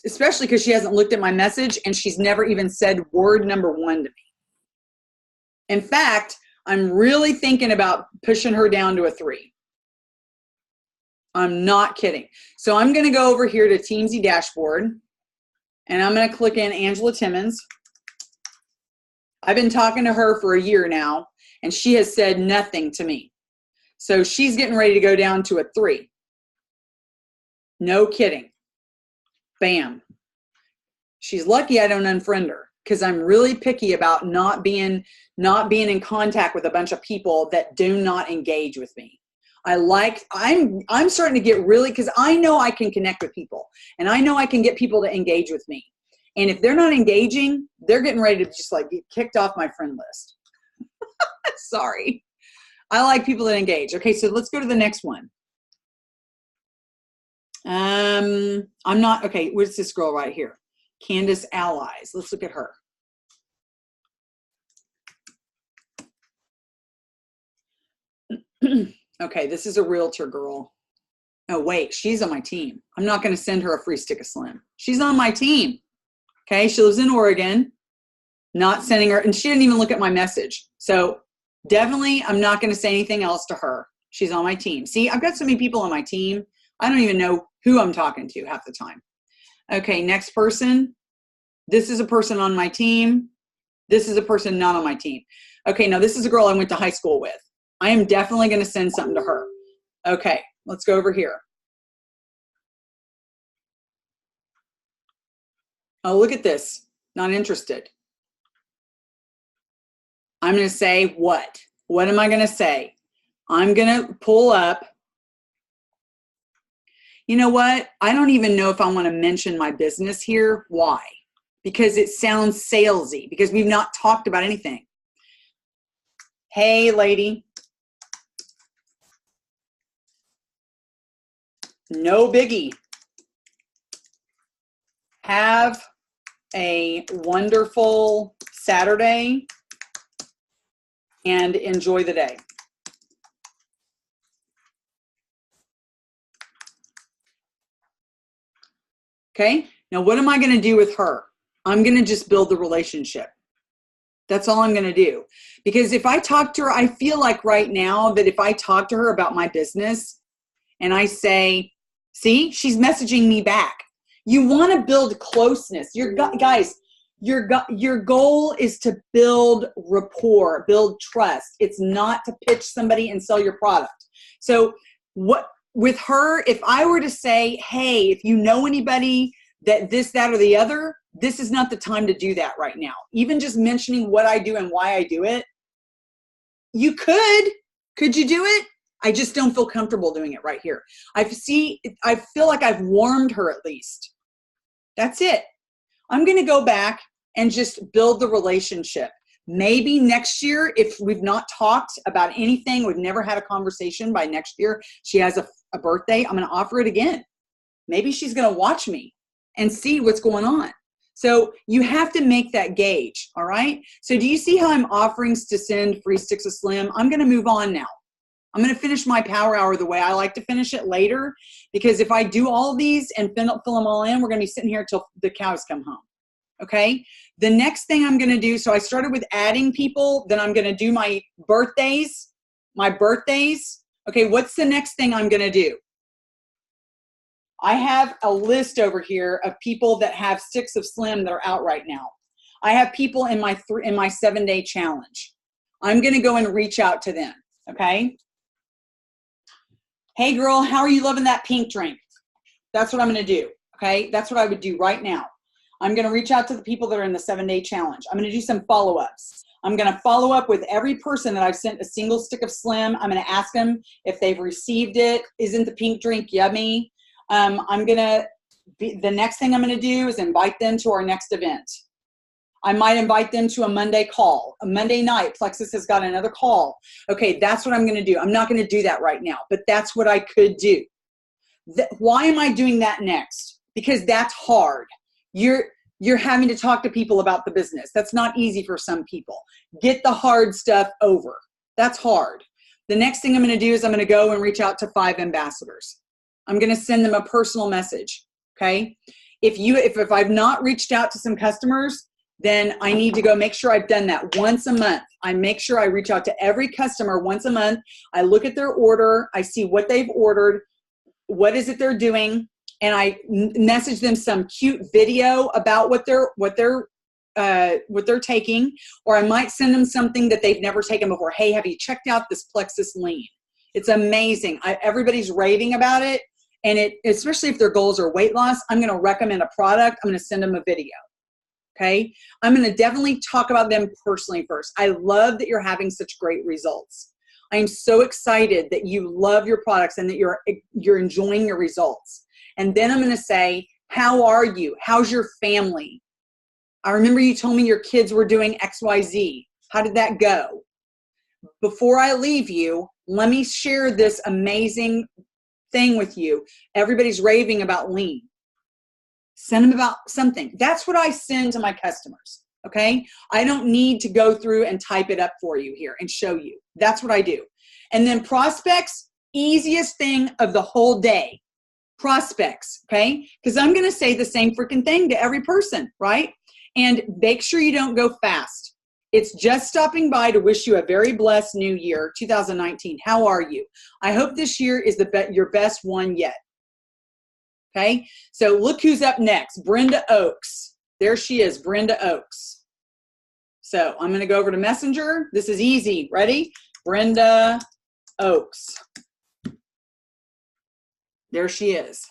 Especially because she hasn't looked at my message, and she's never even said word number 1 to me. In fact, I'm really thinking about pushing her down to a 3. I'm not kidding. So I'm going to go over here to Teamsy dashboard, and I'm going to click in Angela Timmons. I've been talking to her for a year now, and she has said nothing to me. So she's getting ready to go down to a 3. No kidding. Bam. She's lucky I don't unfriend her, because I'm really picky about not being in contact with a bunch of people that do not engage with me. I'm starting to get really, because I know I can connect with people, and I know I can get people to engage with me. And if they're not engaging, they're getting ready to just like get kicked off my friend list. Sorry. I like people that engage. Okay, so let's go to the next one. Okay, where's this girl right here? Candace Allies. Let's look at her. Okay, this is a realtor girl. Oh, wait, she's on my team. I'm not going to send her a free stick of Slim. She's on my team. Okay, she lives in Oregon. Not sending her, and she didn't even look at my message. So definitely, I'm not going to say anything else to her. She's on my team. See, I've got so many people on my team. I don't even know who I'm talking to half the time. Okay, next person. This is a person on my team. This is a person not on my team. Okay, now this is a girl I went to high school with. I am definitely going to send something to her. Okay, let's go over here. Oh, look at this. Not interested. I'm going to say what? What am I going to say? I'm going to pull up. You know what? I don't even know if I want to mention my business here. Why? Because it sounds salesy, because we've not talked about anything. Hey, lady. No biggie. Have a wonderful Saturday and enjoy the day. Okay, now what am I going to do with her? I'm going to just build the relationship. That's all I'm going to do. Because if I talk to her, I feel like right now that if I talk to her about my business and I say, see, she's messaging me back. You want to build closeness. Guys, your goal is to build rapport, build trust. It's not to pitch somebody and sell your product. So with her, if I were to say, hey, if you know anybody that this, that, or the other, this is not the time to do that right now. Even just mentioning what I do and why I do it. You could you do it? I just don't feel comfortable doing it right here. I feel like I've warmed her at least. That's it. I'm going to go back and just build the relationship. Maybe next year, if we've not talked about anything, we've never had a conversation, by next year, she has a birthday, I'm going to offer it again. Maybe she's going to watch me and see what's going on. So you have to make that gauge, all right? So do you see how I'm offering to send free sticks of Slim? I'm going to move on now. I'm going to finish my power hour the way I like to finish it later, because if I do all these and fill them all in, we're going to be sitting here till the cows come home. Okay. The next thing I'm going to do, so I started with adding people, then I'm going to do my birthdays. Okay. What's the next thing I'm going to do? I have a list over here of people that have sticks of Slim that are out right now. I have people in my 7-day challenge. I'm going to go and reach out to them. Okay. Hey girl, how are you loving that pink drink? That's what I'm going to do. Okay. That's what I would do right now. I'm going to reach out to the people that are in the 7-day challenge. I'm going to do some follow-ups. I'm going to follow up with every person that I've sent a single stick of Slim. I'm going to ask them if they've received it. Isn't the pink drink yummy? The next thing I'm going to do is invite them to our next event. I might invite them to a Monday call. A Monday night, Plexus has got another call. Okay, that's what I'm going to do. I'm not going to do that right now, but that's what I could do. Why am I doing that next? Because that's hard. You're having to talk to people about the business. That's not easy for some people. Get the hard stuff over. That's hard. The next thing I'm going to do is I'm going to go and reach out to 5 ambassadors. I'm going to send them a personal message. Okay. If I've not reached out to some customers, then I need to go make sure I've done that once a month. I make sure I reach out to every customer once a month. I look at their order. I see what they've ordered. What is it they're doing? And I message them some cute video about what they're taking, or I might send them something that they've never taken before. Hey, have you checked out this Plexus Lean? It's amazing. Everybody's raving about it. And especially if their goals are weight loss, I'm going to recommend a product. I'm going to send them a video. Okay. I'm going to definitely talk about them personally first. I love that you're having such great results. I am so excited that you love your products and that you're enjoying your results. And then I'm going to say, how are you? How's your family? I remember you told me your kids were doing XYZ. How did that go? Before I leave you, let me share this amazing thing with you. Everybody's raving about lean. Send them about something. That's what I send to my customers. Okay. I don't need to go through and type it up for you here and show you. That's what I do. And then prospects, easiest thing of the whole day. Prospects, okay? Because I'm going to say the same freaking thing to every person, right? And make sure you don't go fast. It's just stopping by to wish you a very blessed new year, 2019. How are you? I hope this year is your best one yet. Okay? So look who's up next. Brenda Oaks. There she is, Brenda Oaks. So I'm going to go over to Messenger. This is easy. Ready? Brenda Oaks. There she is.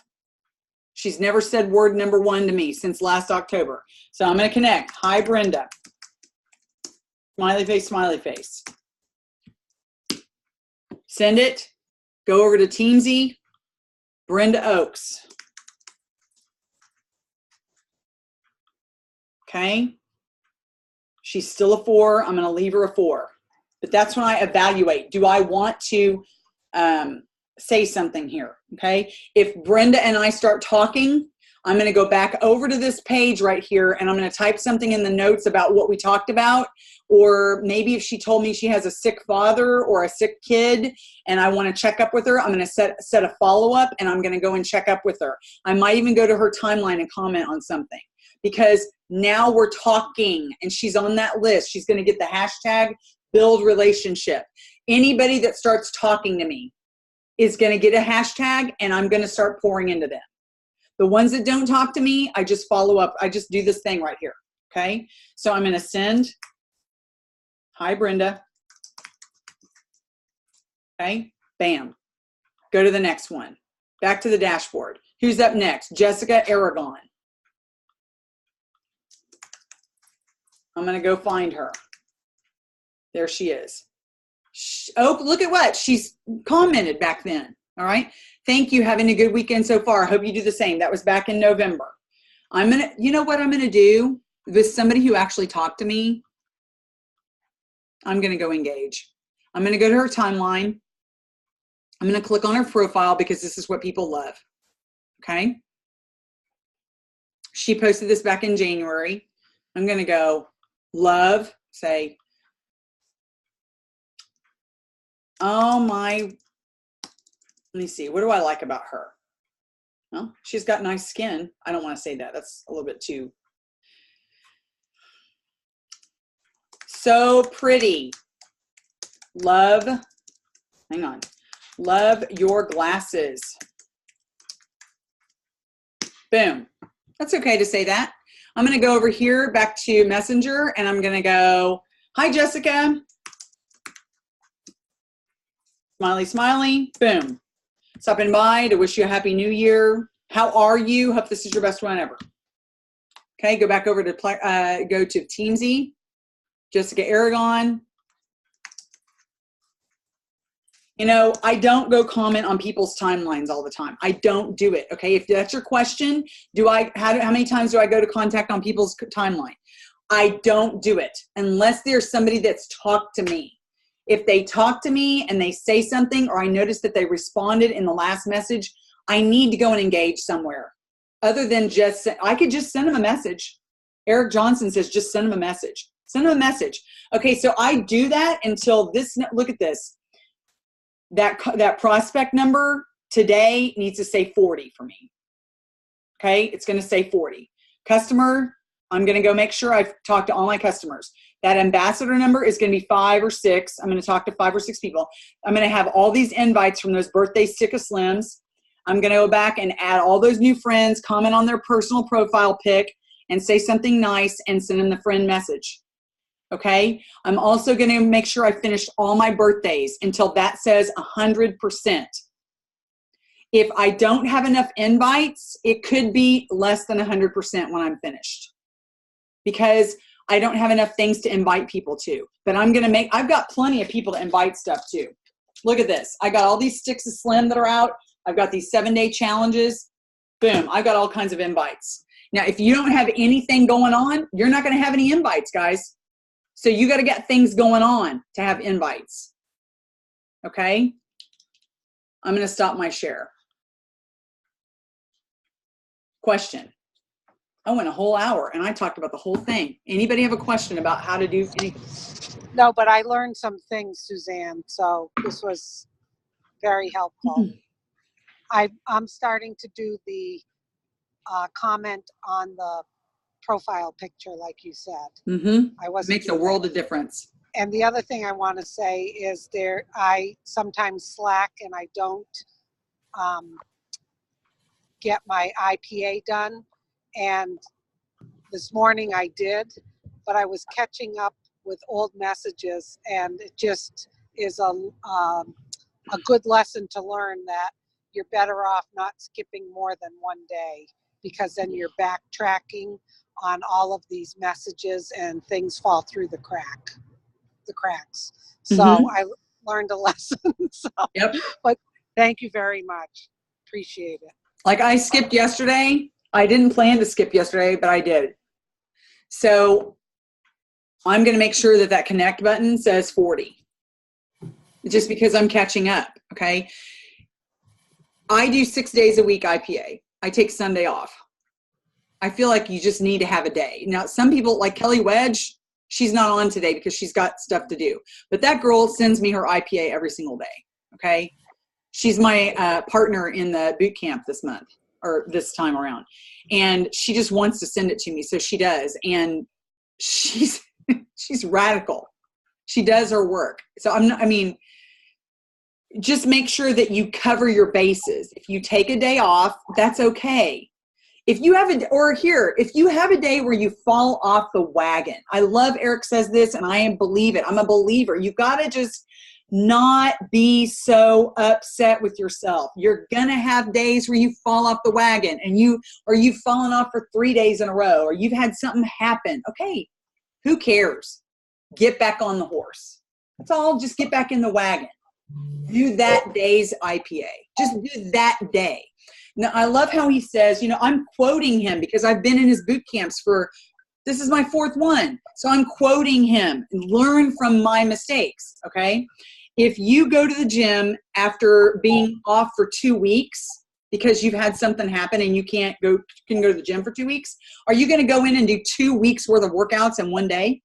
She's never said word number 1 to me since last October. So I'm going to connect. Hi, Brenda. Smiley face, smiley face. Send it. Go over to Teamsy. Brenda Oaks. Okay. She's still a 4. I'm going to leave her a 4. But that's when I evaluate. Do I want to say something here? Okay. If Brenda and I start talking, I'm going to go back over to this page right here and I'm going to type something in the notes about what we talked about. Or maybe if she told me she has a sick father or a sick kid and I want to check up with her, I'm going to set a follow-up and I'm going to go and check up with her. I might even go to her timeline and comment on something, because now we're talking and she's on that list. She's going to get the hashtag build relationship. Anybody that starts talking to me is going to get a hashtag and I'm going to start pouring into them. The ones that don't talk to me, I just follow up. I just do this thing right here. Okay. So I'm going to send, hi, Brenda. Okay. Bam. Go to the next one. Back to the dashboard. Who's up next? Jessica Aragon. I'm going to go find her. There she is. Oh, look at what she's commented back then. All right. Thank you. Having a good weekend so far. I hope you do the same. That was back in November. You know what I'm going to do with somebody who actually talked to me? I'm going to go engage. I'm going to go to her timeline. I'm going to click on her profile because this is what people love. Okay. She posted this back in January. I'm going to go love, say, oh my, let me see. What do I like about her? Well, she's got nice skin. I don't want to say that. That's a little bit too. So pretty. Love, hang on. Love your glasses. Boom. That's okay to say that. I'm going to go over here back to Messenger and I'm going to go, hi, Jessica. Smiley, smiley. Boom. Stopping by to wish you a happy new year. How are you? Hope this is your best one ever. Okay, go back over to go to Teamsy. Jessica Aragon. You know, I don't go comment on people's timelines all the time. I don't do it. Okay, if that's your question, how many times do I go to contact on people's timeline? I don't do it unless there's somebody that's talked to me. If they talk to me and they say something, or I notice that they responded in the last message, I need to go and engage somewhere. Other than I could just send them a message. Eric Johnson says, just send them a message. Send them a message. Okay, so I do that until this, look at this. That prospect number today needs to say 40 for me. Okay, it's going to say 40. Customer, I'm going to go make sure I've talked to all my customers. That ambassador number is going to be 5 or 6. I'm going to talk to 5 or 6 people. I'm going to have all these invites from those birthday stick of slims. I'm going to go back and add all those new friends, comment on their personal profile pic, and say something nice and send them the friend message. Okay, I'm also going to make sure I finished all my birthdays until that says 100%. If I don't have enough invites, it could be less than 100% when I'm finished because I don't have enough things to invite people to. But I've got plenty of people to invite stuff to. Look at this. I got all these sticks of slim that are out. I've got these 7-day challenges. Boom, I've got all kinds of invites. Now, if you don't have anything going on, you're not going to have any invites, guys. So you got to get things going on to have invites. Okay? I'm going to stop my share. Question. I went a whole hour and I talked about the whole thing. Anybody have a question about how to do anything? No, but I learned some things, Suzanne. So this was very helpful. I'm starting to do the comment on the profile picture, like you said. Mm-hmm. It makes a world of difference. And the other thing I want to say is I sometimes slack and I don't get my IPA done. And this morning I did, but I was catching up with old messages, and it just is a good lesson to learn that you're better off not skipping more than one day, because then you're backtracking on all of these messages and things fall through the cracks. So I learned a lesson. Yep. But thank you very much. Appreciate it. Like I skipped yesterday. I didn't plan to skip yesterday, but I did. So I'm going to make sure that connect button says 40. Just because I'm catching up, okay? I do 6 days a week IPA. I take Sunday off. I feel like you just need to have a day. Now, some people, like Kelly Wedge, she's not on today because she's got stuff to do. But that girl sends me her IPA every single day, okay? She's my partner in the boot camp this month, or this time around. And she just wants to send it to me, so she does. And she's radical. She does her work. So just make sure that you cover your bases. If you take a day off, that's okay. If you have a day where you fall off the wagon, I love Eric says this, and I believe it. I'm a believer. You've got to just not be so upset with yourself. You're going to have days where you fall off the wagon and you've fallen off for 3 days in a row, or you've had something happen. Okay. Who cares? Get back on the horse. Let's all just get back in the wagon. Do that day's IPA. Just do that day. Now, I love how he says, I'm quoting him because I've been in his boot camps this is my 4th one. So I'm quoting him and learn from my mistakes, okay? If you go to the gym after being off for 2 weeks because you've had something happen and you can go to the gym for 2 weeks, are you going to go in and do 2 weeks worth of workouts in one day?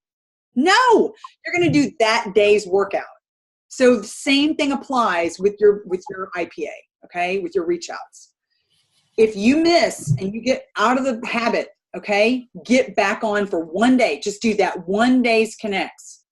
No, you're going to do that day's workout. So the same thing applies with your IPA, okay, with your reach outs. If you miss and you get out of the habit, okay, get back on for one day. Just do that one day's connects.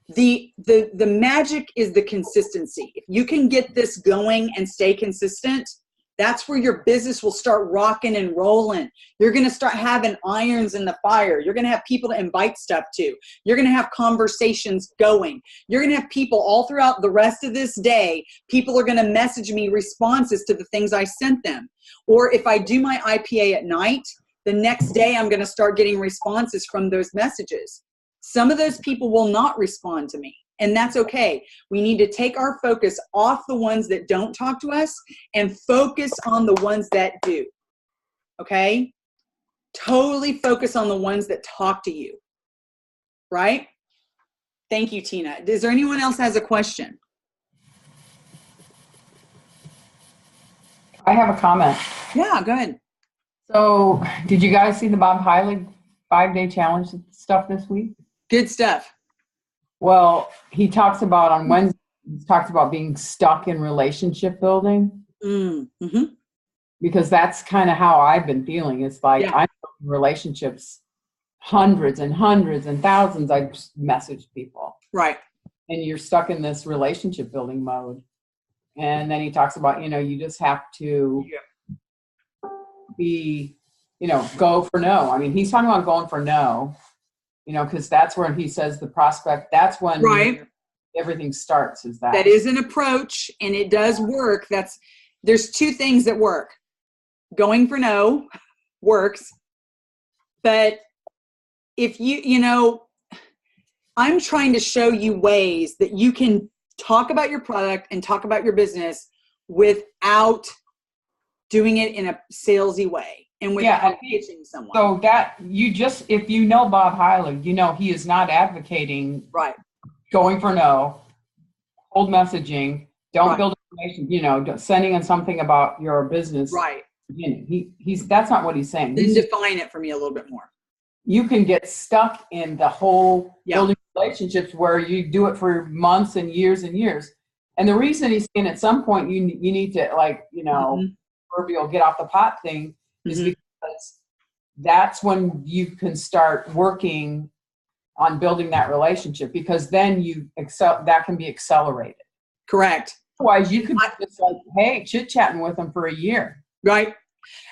The magic is the consistency. If you can get this going and stay consistent, that's where your business will start rocking and rolling. You're going to start having irons in the fire. You're going to have people to invite stuff to. You're going to have conversations going. You're going to have people all throughout the rest of this day. People are going to message me responses to the things I sent them. Or if I do my IPA at night, the next day I'm going to start getting responses from those messages. Some of those people will not respond to me. And that's okay. We need to take our focus off the ones that don't talk to us and focus on the ones that do. Okay? Totally focus on the ones that talk to you. Right? Thank you, Tina. Is there anyone else has a question? I have a comment. Yeah, go ahead. So, did you guys see the Bob Heilig 5-day challenge stuff this week? Good stuff. Well, he talks about on Wednesday, he talks about being stuck in relationship building. Mm-hmm. Because that's kind of how I've been feeling. It's like I'm in relationships, hundreds and hundreds and thousands. I message people. Right. And you're stuck in this relationship building mode. And then he talks about, you just have to be, go for no. I mean, he's talking about going for no, because that's where he says the prospect, that's when everything starts. That is an approach, and it does work. There's 2 things that work. Going for no works. But if I'm trying to show you ways that you can talk about your product and talk about your business without doing it in a salesy way and without pitching someone. So that if you know Bob Heilig, he is not advocating going for no, cold messaging, don't build information, sending in something about your business. Right. He's that's not what he's saying. Then define it for me a little bit more. You can get stuck in the whole building relationships where you do it for months and years and years. And the reason he's saying at some point you need to proverbial get off the pot thing is because that's when you can start working on building that relationship, because then that can be accelerated. Correct. Otherwise you could just chit-chatting with them for a year. Right.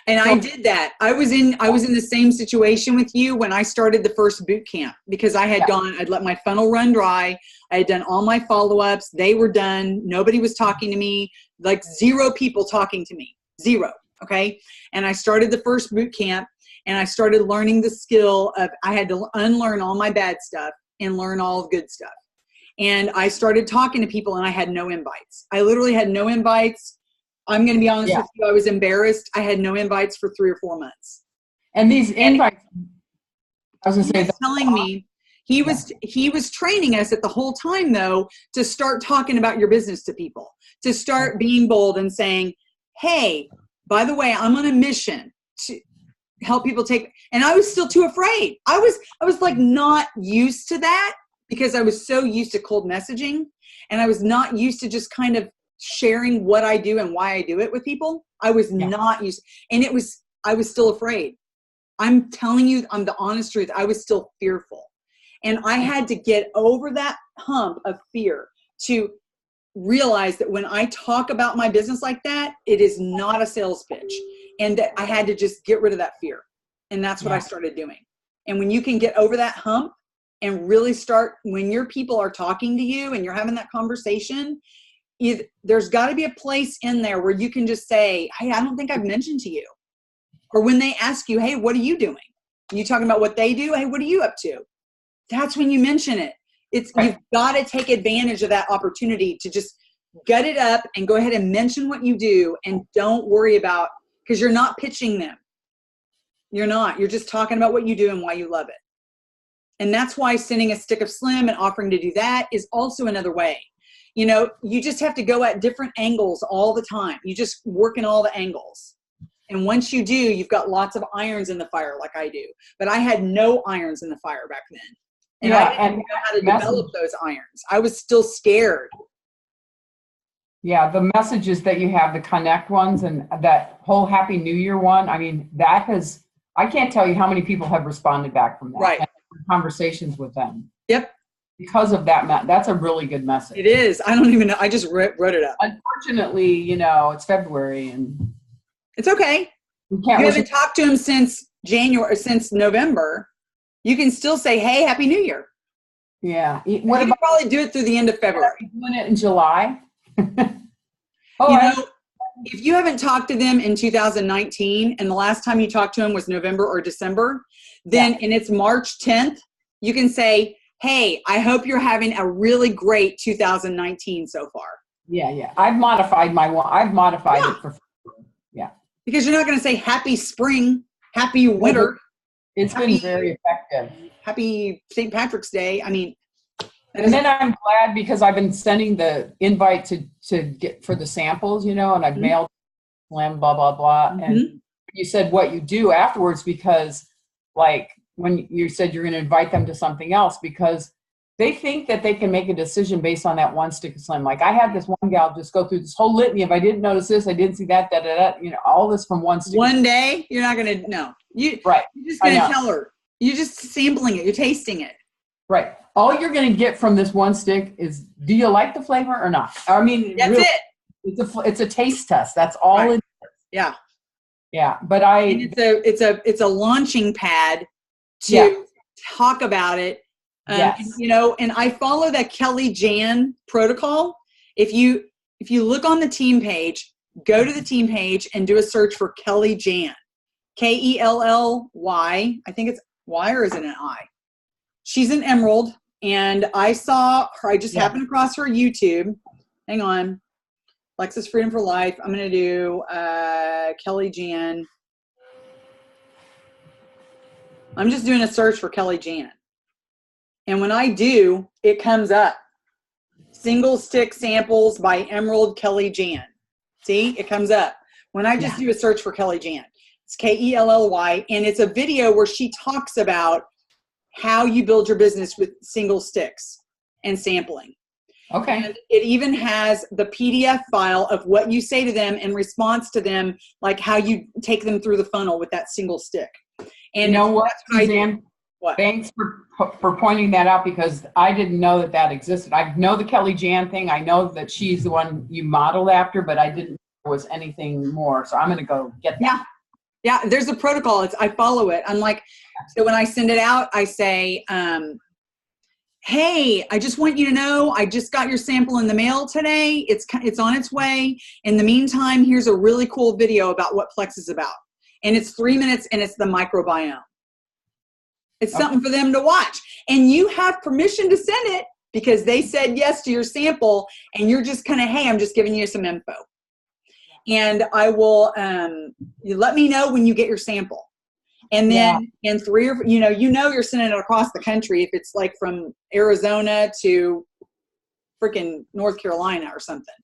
And I did that. I was in the same situation with you when I started the first boot camp, because I had I'd let my funnel run dry. I had done all my follow-ups. They were done. Nobody was talking to me, like 0 people talking to me, 0. Okay. And I started the first boot camp, and I started learning the skill of, I had to unlearn all my bad stuff and learn all the good stuff. And I started talking to people, and I had no invites. I literally had no invites. I'm going to be honest with you. I was embarrassed. I had no invites for 3 or 4 months. And these invites, I was going to say, telling me he was training us at the whole time, though, to start talking about your business to people, to start being bold and saying, hey, by the way, I'm on a mission to help people and I was still too afraid. I was like not used to that, because I was so used to cold messaging, and I was not used to just kind of sharing what I do and why I do it with people. I was not used, and I was still afraid. I'm telling you, I'm the honest truth. I was still fearful, and I had to get over that hump of fear to realize that when I talk about my business like that, it is not a sales pitch, and that I had to just get rid of that fear. And that's what I started doing. And when you can get over that hump and really start, when your people are talking to you and you're having that conversation, there's got to be a place in there where you can just say, hey, I don't think I've mentioned to you. Or when they ask you, hey, what are you doing? You talking about what they do? Hey, what are you up to? That's when you mention it. You've got to take advantage of that opportunity to just gut it up and go ahead and mention what you do, and don't worry about, because you're not pitching them. You're just talking about what you do and why you love it. And that's why sending a stick of Slim and offering to do that is also another way. You know, you just have to go at different angles all the time. You just work in all the angles. And once you do, you've got lots of irons in the fire like I do. But I had no irons in the fire back then. And I didn't know how to develop those irons. I was still scared. Yeah, the messages that you have, the connect ones and that whole Happy New Year one, I mean, that has, I can't tell you how many people have responded back from that. Right. Conversations with them. Yep. Because of that, that's a really good message. It is. I don't even know. I just wrote it up. Unfortunately, you know, it's February and it's okay. You haven't talked to him since January, since November. You can still say, hey, Happy New Year. Yeah. You can probably do it through the end of February. Are you doing it in July? If you haven't talked to them in 2019 and the last time you talked to them was November or December, then and it's March 10th, you can say, hey, I hope you're having a really great 2019 so far. Yeah. I've modified my one. I've modified it for because you're not going to say happy spring, happy winter. It's been very effective. Happy St. Patrick's Day. I mean, and then I'm glad because I've been sending the invite to get for the samples, you know, and I've mailed them, blah, blah, blah. And you said what you do afterwards, because like when you said you're going to invite them to something else, because they think that they can make a decision based on that one stick of Slim. Like I had this one gal just go through this whole litany. If I didn't notice this, I didn't see that, you know, all this from one stick. One day, you're not going to know. You're just going to tell her. You're just sampling it. You're tasting it. Right. All you're going to get from this one stick is, do you like the flavor or not? I mean, that's really, it. It's a taste test. That's all it is. Yeah. Yeah. But it's a launching pad to talk about it. You know, and I follow that Kelly Jan protocol. If you look on the team page, go to the team page and do a search for Kelly Jan, Kelly. I think it's Y, or is it an I? She's an Emerald, and I saw her. I just happened across her YouTube. Hang on, Plexus Freedom for Life. I'm going to do Kelly Jan. I'm just doing a search for Kelly Jan. And when I do, it comes up. Single stick samples by Emerald Kelly Jan. See, it comes up. When I just do a search for Kelly Jan, it's Kelly, and it's a video where she talks about how you build your business with single sticks and sampling. Okay. And it even has the PDF file of what you say to them in response to them, like how you take them through the funnel with that single stick. And you know what, Suzanne? What? Thanks for pointing that out, because I didn't know that existed. I know the Kelly Jan thing. I know that she's the one you modeled after, but I didn't know there was anything more. So I'm going to go get that. Yeah, there's a protocol. I follow it. I'm like, so when I send it out, I say, hey, I just want you to know, I just got your sample in the mail today. It's on its way. In the meantime, here's a really cool video about what Plex is about. And it's 3 minutes, and it's the microbiome. It's something for them to watch. And you have permission to send it because they said yes to your sample, and you're just kind of, hey, I'm just giving you some info. And I will, you let me know when you get your sample. And then in 3 or, you're sending it across the country if it's like from Arizona to freaking North Carolina or something.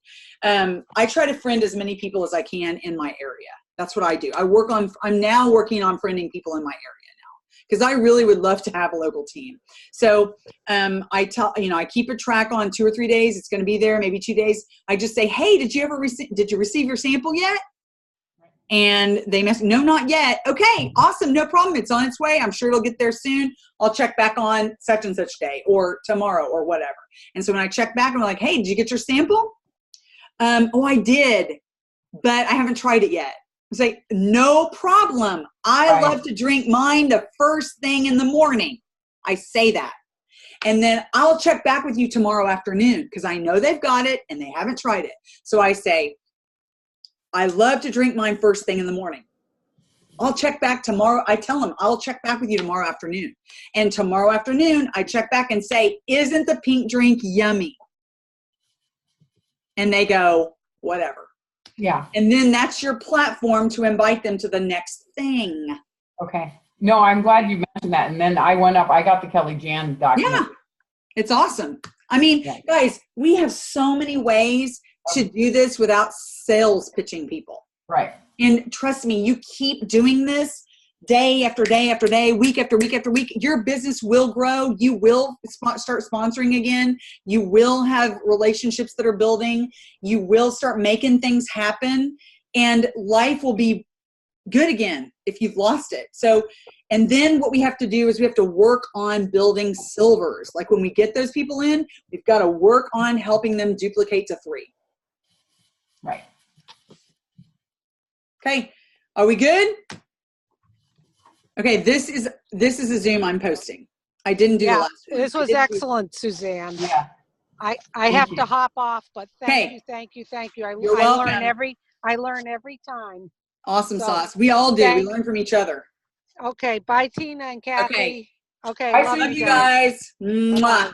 I try to friend as many people as I can in my area. That's what I do. I'm now working on friending people in my area now, because I really would love to have a local team. So I keep a track on 2 or 3 days. It's going to be there, maybe 2 days. I just say, hey, did you receive your sample yet? And they mess, no, not yet. Okay, awesome, no problem. It's on its way. I'm sure it'll get there soon. I'll check back on such and such day or tomorrow or whatever. And so when I check back, I'm like, hey, did you get your sample? Oh, I did, but I haven't tried it yet. I say, no problem. I love to drink mine the first thing in the morning. I say that. And then I'll check back with you tomorrow afternoon because I know they've got it and they haven't tried it. So I say, I love to drink mine first thing in the morning. I'll check back tomorrow. I tell them, I'll check back with you tomorrow afternoon. And tomorrow afternoon, I check back and say, isn't the pink drink yummy? And they go, whatever. Yeah. And then that's your platform to invite them to the next thing. Okay. No, I'm glad you mentioned that. And then I got the Kelly Jan document. Yeah. It's awesome. I mean, guys, we have so many ways to do this without sales pitching people. Right. And trust me, you keep doing this day after day after day, week after week after week, your business will grow. You will start sponsoring again. You will have relationships that are building. You will start making things happen, and life will be good again if you've lost it. So, and then what we have to do is we have to work on building silvers. Like when we get those people in, we've got to work on helping them duplicate to 3. Right. Okay. Are we good? Okay. This is a Zoom I'm posting. I didn't do the last one. This was excellent, Suzanne. Yeah. I have to hop off, but thank you. You're welcome. I learn every time. Awesome So, sauce. We all do. We learn from each other. Okay. Bye, Tina and Kathy. Okay. I love you guys. Mwah.